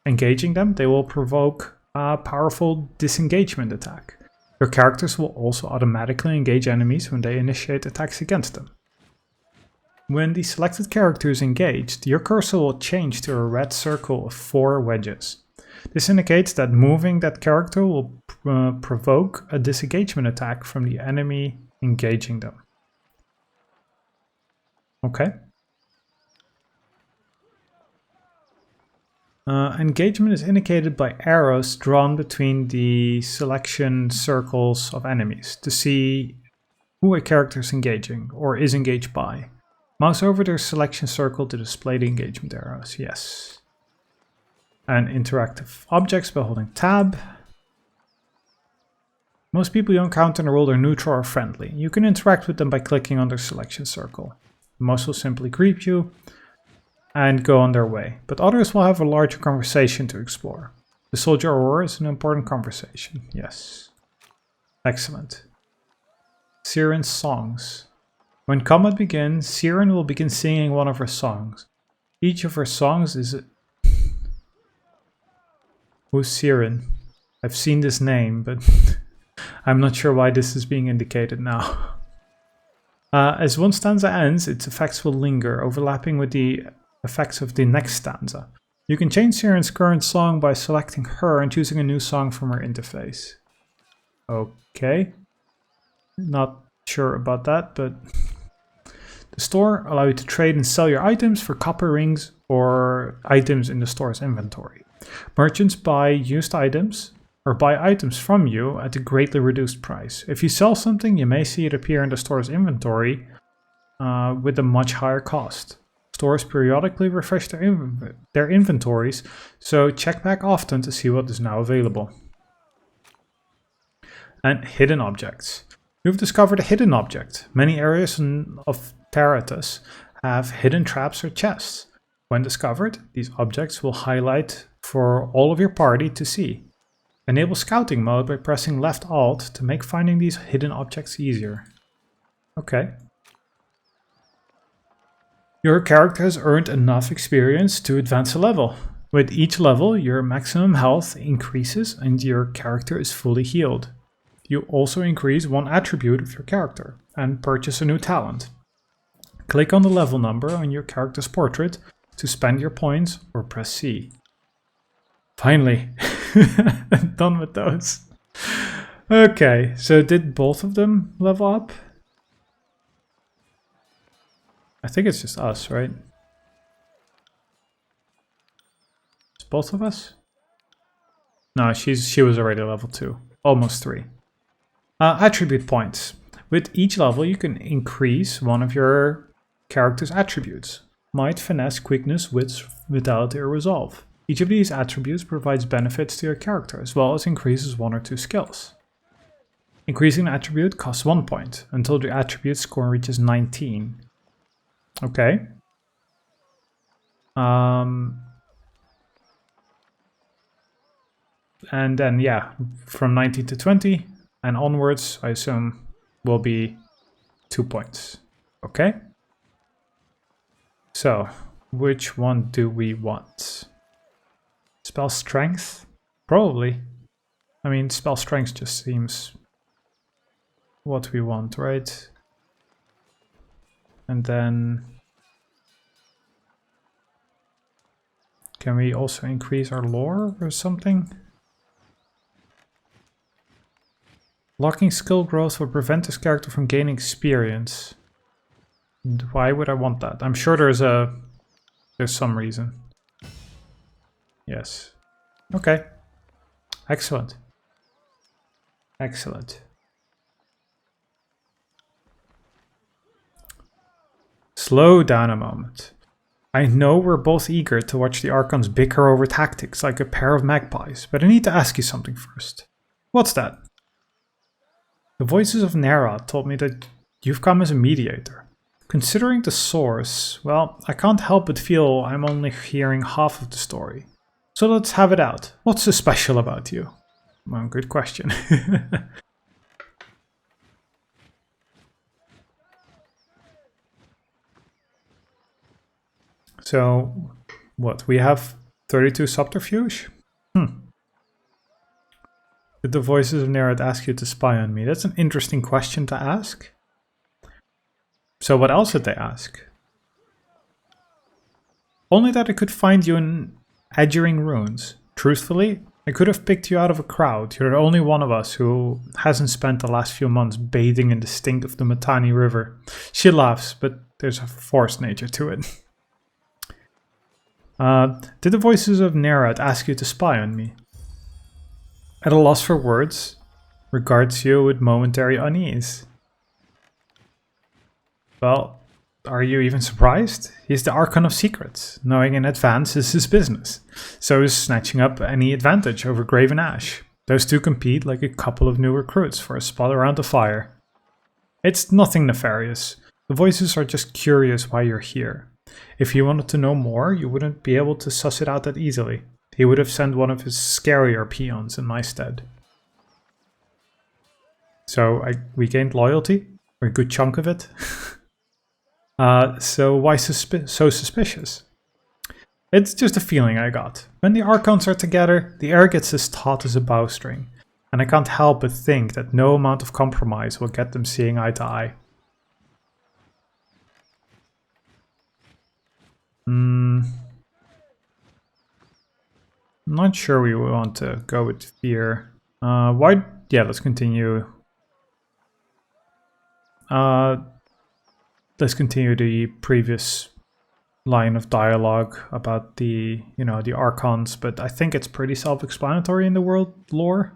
engaging them, they will provoke a powerful disengagement attack. Your characters will also automatically engage enemies when they initiate attacks against them. When the selected character is engaged, your cursor will change to a red circle of 4 wedges. This indicates that moving that character will provoke a disengagement attack from the enemy engaging them. Okay. Engagement is indicated by arrows drawn between the selection circles of enemies to see who a character is engaging or is engaged by. Mouse over their selection circle to display the engagement arrows. Yes. And interactive objects by holding tab. Most people you encounter in the world are neutral or friendly. You can interact with them by clicking on their selection circle. Most will simply greet you and go on their way, but others will have a larger conversation to explore. The soldier aurora is an important conversation. Yes. Excellent. Siren's songs. When combat begins, Siren will begin singing one of her songs. Each of her songs is Who's Siren? I've seen this name, but I'm not sure why this is being indicated now. As one stanza ends, its effects will linger, overlapping with the effects of the next stanza. You can change Siren's current song by selecting her and choosing a new song from her interface. Okay. Not sure about that, but... The store allows you to trade and sell your items for copper rings or items in the store's inventory. Merchants buy used items or buy items from you at a greatly reduced price. If you sell something, you may see it appear in the store's inventory with a much higher cost. Stores periodically refresh their inventories, so check back often to see what is now available. And hidden objects. You've discovered a hidden object. Many areas of Tyranny have hidden traps or chests. When discovered, these objects will highlight for all of your party to see. Enable scouting mode by pressing left alt to make finding these hidden objects easier. Okay. Your character has earned enough experience to advance a level. With each level, your maximum health increases and your character is fully healed. You also increase one attribute of your character and purchase a new talent. Click on the level number on your character's portrait to spend your points or press C. Finally, I'm done with those. Okay, so did both of them level up? I think it's just us, right? It's both of us? No, she was already level 2. Almost 3. Attribute points. With each level you can increase one of your character's attributes. Might, finesse, quickness, wits, vitality, or resolve. Each of these attributes provides benefits to your character, as well as increases 1 or 2 skills. Increasing an attribute costs 1 point, until the attribute score reaches 19. Okay. And then, yeah, from 19 to 20 and onwards, I assume, will be 2 points. Okay. So, which one do we want? Spell strength? Probably. I mean, spell strength just seems what we want, right? And then can we also increase our lore or something? Locking skill growth will prevent this character from gaining experience. Why would I want that? I'm sure there's some reason. Yes. Okay. Excellent. Excellent. Slow down a moment. I know we're both eager to watch the Archons bicker over tactics like a pair of magpies, but I need to ask you something first. What's that? The voices of Nera told me that you've come as a mediator. Considering the source, well, I can't help but feel I'm only hearing half of the story. So let's have it out. What's so special about you? Well, good question. So, what? We have 32 subterfuge? Did the voices of Nerad ask you to spy on me? That's an interesting question to ask. So what else did they ask? Only that I could find you in Adjuring Ruins. Truthfully, I could have picked you out of a crowd. You're the only one of us who hasn't spent the last few months bathing in the stink of the Matani River. She laughs, but there's a forced nature to it. Did the voices of Nerad ask you to spy on me? At a loss for words, regards you with momentary unease. Well, are you even surprised? He's the Archon of Secrets. Knowing in advance is his business. So is snatching up any advantage over Graven Ash. Those two compete like a couple of new recruits for a spot around the fire. It's nothing nefarious. The voices are just curious why you're here. If he wanted to know more, you wouldn't be able to suss it out that easily. He would have sent one of his scarier peons in my stead. So we gained loyalty, or a good chunk of it. So why so suspicious? It's just a feeling I got. When the Archons are together, the air gets as taut as a bowstring, and I can't help but think that no amount of compromise will get them seeing eye to eye. I'm not sure we want to go with fear. Why? Yeah, let's continue. Let's continue the previous line of dialogue about the, the Archons, but I think it's pretty self-explanatory in the world lore.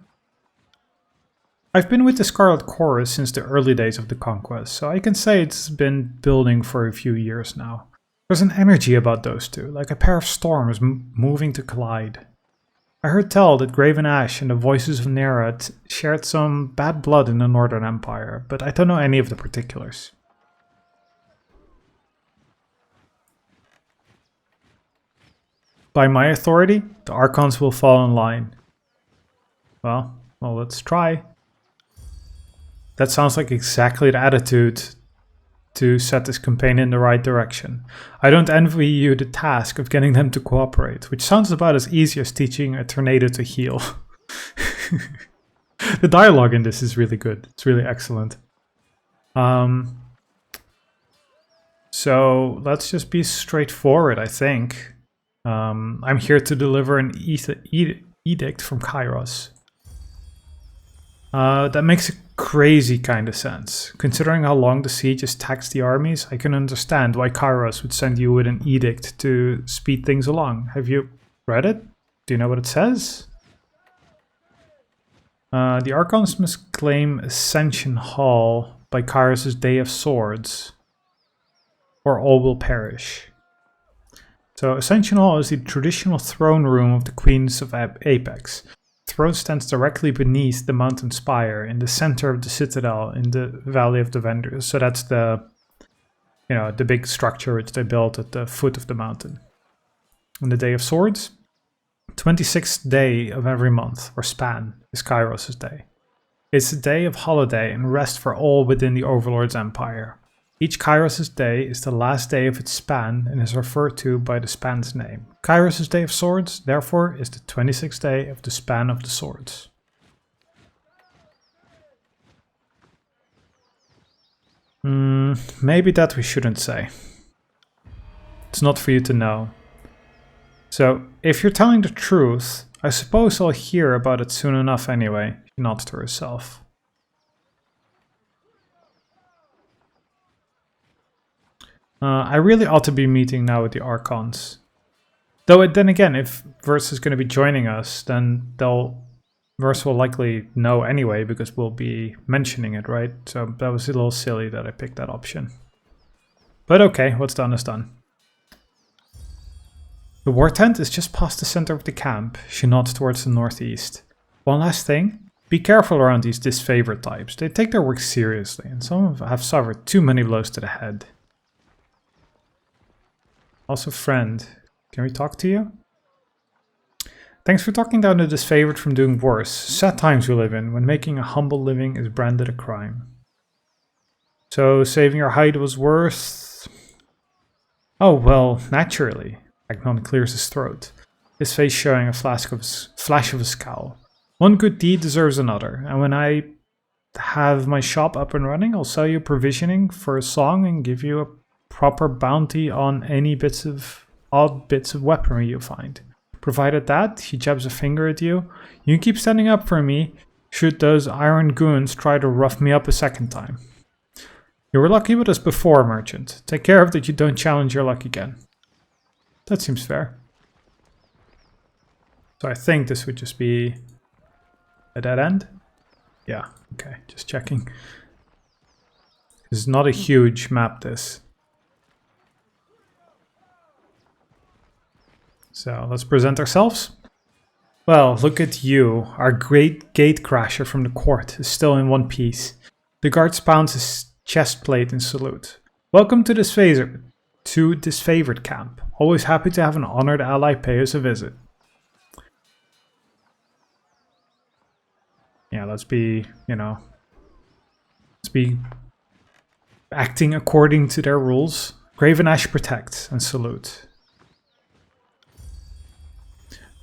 I've been with the Scarlet Chorus since the early days of the Conquest, so I can say it's been building for a few years now. There's an energy about those two, like a pair of storms moving to collide. I heard tell that Graven Ash and the Voices of Nerat shared some bad blood in the Northern Empire, but I don't know any of the particulars. By my authority, the Archons will fall in line. Well, let's try. That sounds like exactly the attitude to set this campaign in the right direction. I don't envy you the task of getting them to cooperate, which sounds about as easy as teaching a tornado to heal. The dialogue in this is really good. It's really excellent. So let's just be straightforward, I think. I'm here to deliver an edict from Kairos. That makes a crazy kind of sense. Considering how long the siege has taxed the armies, I can understand why Kairos would send you with an edict to speed things along. Have you read it? Do you know what it says? The Archons must claim Ascension Hall by Kairos' Day of Swords, or all will perish. So Ascension Hall is the traditional throne room of the Queens of Apex. The throne stands directly beneath the mountain spire in the center of the citadel in the Valley of the Vendors. So that's the, the big structure which they built at the foot of the mountain. On the Day of Swords, 26th day of every month, or span, is Kairos' day. It's a day of holiday and rest for all within the Overlord's empire. Each Kairos' day is the last day of its span and is referred to by the span's name. Kairos' Day of Swords, therefore, is the 26th day of the span of the swords. Maybe that we shouldn't say. It's not for you to know. So, if you're telling the truth, I suppose I'll hear about it soon enough anyway, she nods to herself. I really ought to be meeting now with the Archons. Though then again, if Verse is going to be joining us, then Verse will likely know anyway, because we'll be mentioning it, right? So that was a little silly that I picked that option. But okay, what's done is done. The war tent is just past the center of the camp. She nods towards the northeast. One last thing. Be careful around these disfavored types. They take their work seriously, and some have suffered too many blows to the head. Also, friend, can we talk to you? Thanks for talking down the disfavored from doing worse. Sad times we live in, when making a humble living is branded a crime. So, saving your hide was worth... Oh, well, naturally. Agnon clears his throat, his face showing a flash of a scowl. One good deed deserves another, and when I have my shop up and running, I'll sell you provisioning for a song and give you a proper bounty on any odd bits of weaponry you find. Provided that, he jabs a finger at you, you keep standing up for me should those iron goons try to rough me up a second time. You were lucky with us before, merchant. Take care of that you don't challenge your luck again. That seems fair. So I think this would just be a dead end? Yeah, okay, just checking. This is not a huge map, this. So let's present ourselves. Well, look at you. Our great gatecrasher from the court is still in one piece. The guard pounds his chest plate in salute. Welcome to disfavored camp. Always happy to have an honored ally pay us a visit. Yeah, let's be acting according to their rules. Graven Ash protect and salute.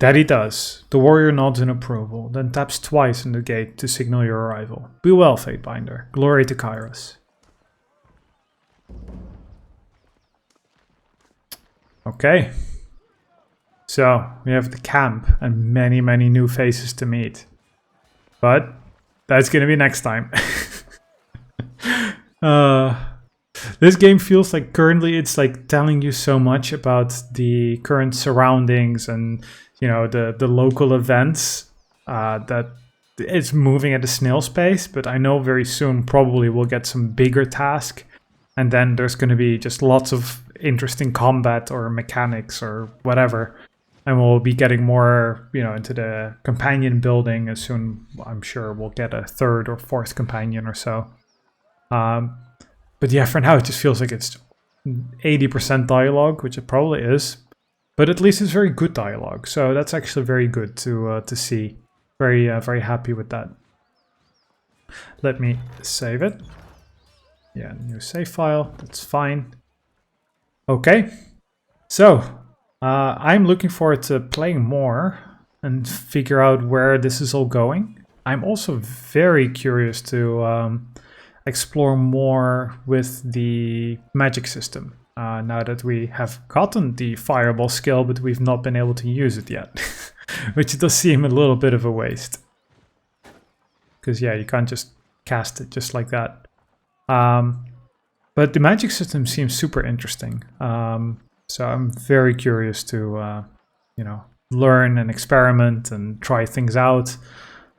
That he does. The warrior nods in approval, then taps twice on the gate to signal your arrival. Be well, Fatebinder. Glory to Kairos. Okay. So, we have the camp and many, many new faces to meet. But that's gonna be next time. This game feels like currently it's like telling you so much about the current surroundings and, you know, the local events that it's moving at a snail's pace. But I know very soon probably we'll get some bigger task, and then there's going to be just lots of interesting combat or mechanics or whatever. And we'll be getting more, you know, into the companion building as soon. I'm sure we'll get a third or fourth companion or so. But yeah, for now it just feels like it's 80% dialogue, which it probably is. But at least it's very good dialogue, so that's actually very good to see. Very very happy with that. Let me save it. Yeah, new save file. That's fine. Okay, so I'm looking forward to playing more and figure out where this is all going. I'm also very curious to explore more with the magic system. Now that we have gotten the fireball skill, but we've not been able to use it yet. Which does seem a little bit of a waste. Because yeah, you can't just cast it just like that. But the magic system seems super interesting. So I'm very curious to, you know, learn and experiment and try things out.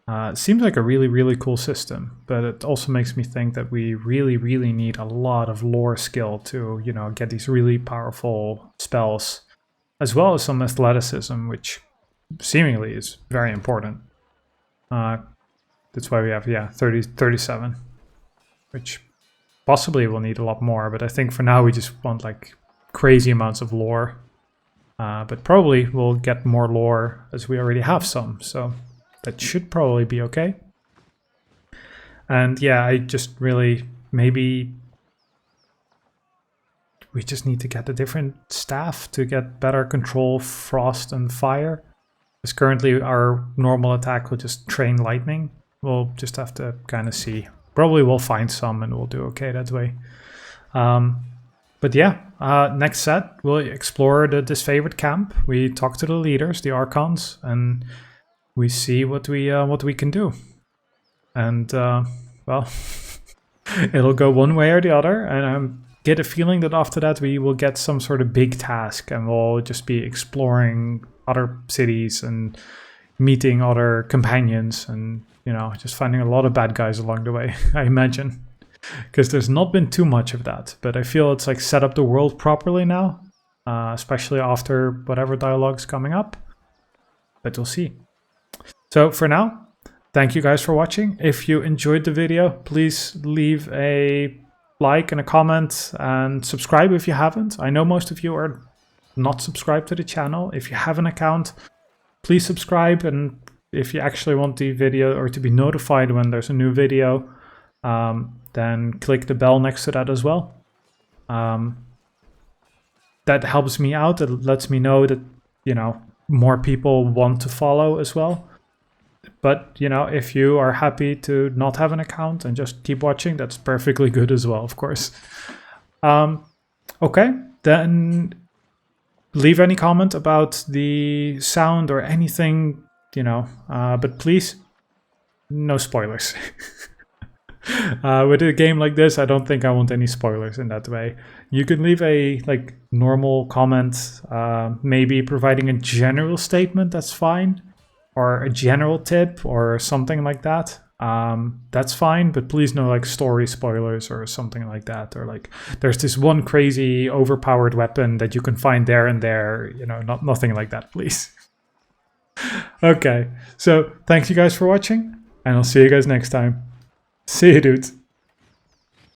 It seems like a really, really cool system, but it also makes me think that we really, really need a lot of lore skill to, you know, get these really powerful spells, as well as some athleticism, which seemingly is very important. That's why we have, yeah, 37, which possibly will need a lot more, but I think for now we just want like crazy amounts of lore. But probably we'll get more lore as we already have some, so that should probably be okay. And yeah, I just really, maybe we just need to get a different staff to get better control frost and fire. Because currently our normal attack will just train lightning. We'll just have to kind of see. Probably we'll find some and we'll do okay that way. But yeah, next set we'll explore the disfavored camp. We talk to the leaders, the archons, and we see what we can do. And well, it'll go one way or the other, and I get a feeling that after that we will get some sort of big task, and we'll just be exploring other cities and meeting other companions, and you know, just finding a lot of bad guys along the way. I imagine, because there's not been too much of that, but I feel it's like set up the world properly now, especially after whatever dialogue's coming up. But we'll see. So for now, thank you guys for watching. If you enjoyed the video, please leave a like and a comment and subscribe if you haven't. I know most of you are not subscribed to the channel. If you have an account, please subscribe, and if you actually want the video or to be notified when there's a new video, then click the bell next to that as well. That helps me out. It lets me know that, you know, more people want to follow as well. But, you know, if you are happy to not have an account and just keep watching, that's perfectly good as well, of course. Okay, then leave any comment about the sound or anything, you know, but please, no spoilers. With a game like this, I don't think I want any spoilers in that way. You can leave a like normal comment, maybe providing a general statement, that's fine. Or a general tip or something like that. That's fine, but please no like story spoilers or something like that. Or like there's this one crazy overpowered weapon that you can find there and there, you know, nothing like that, please. Okay, so thanks you guys for watching, and I'll see you guys next time. See you, dudes.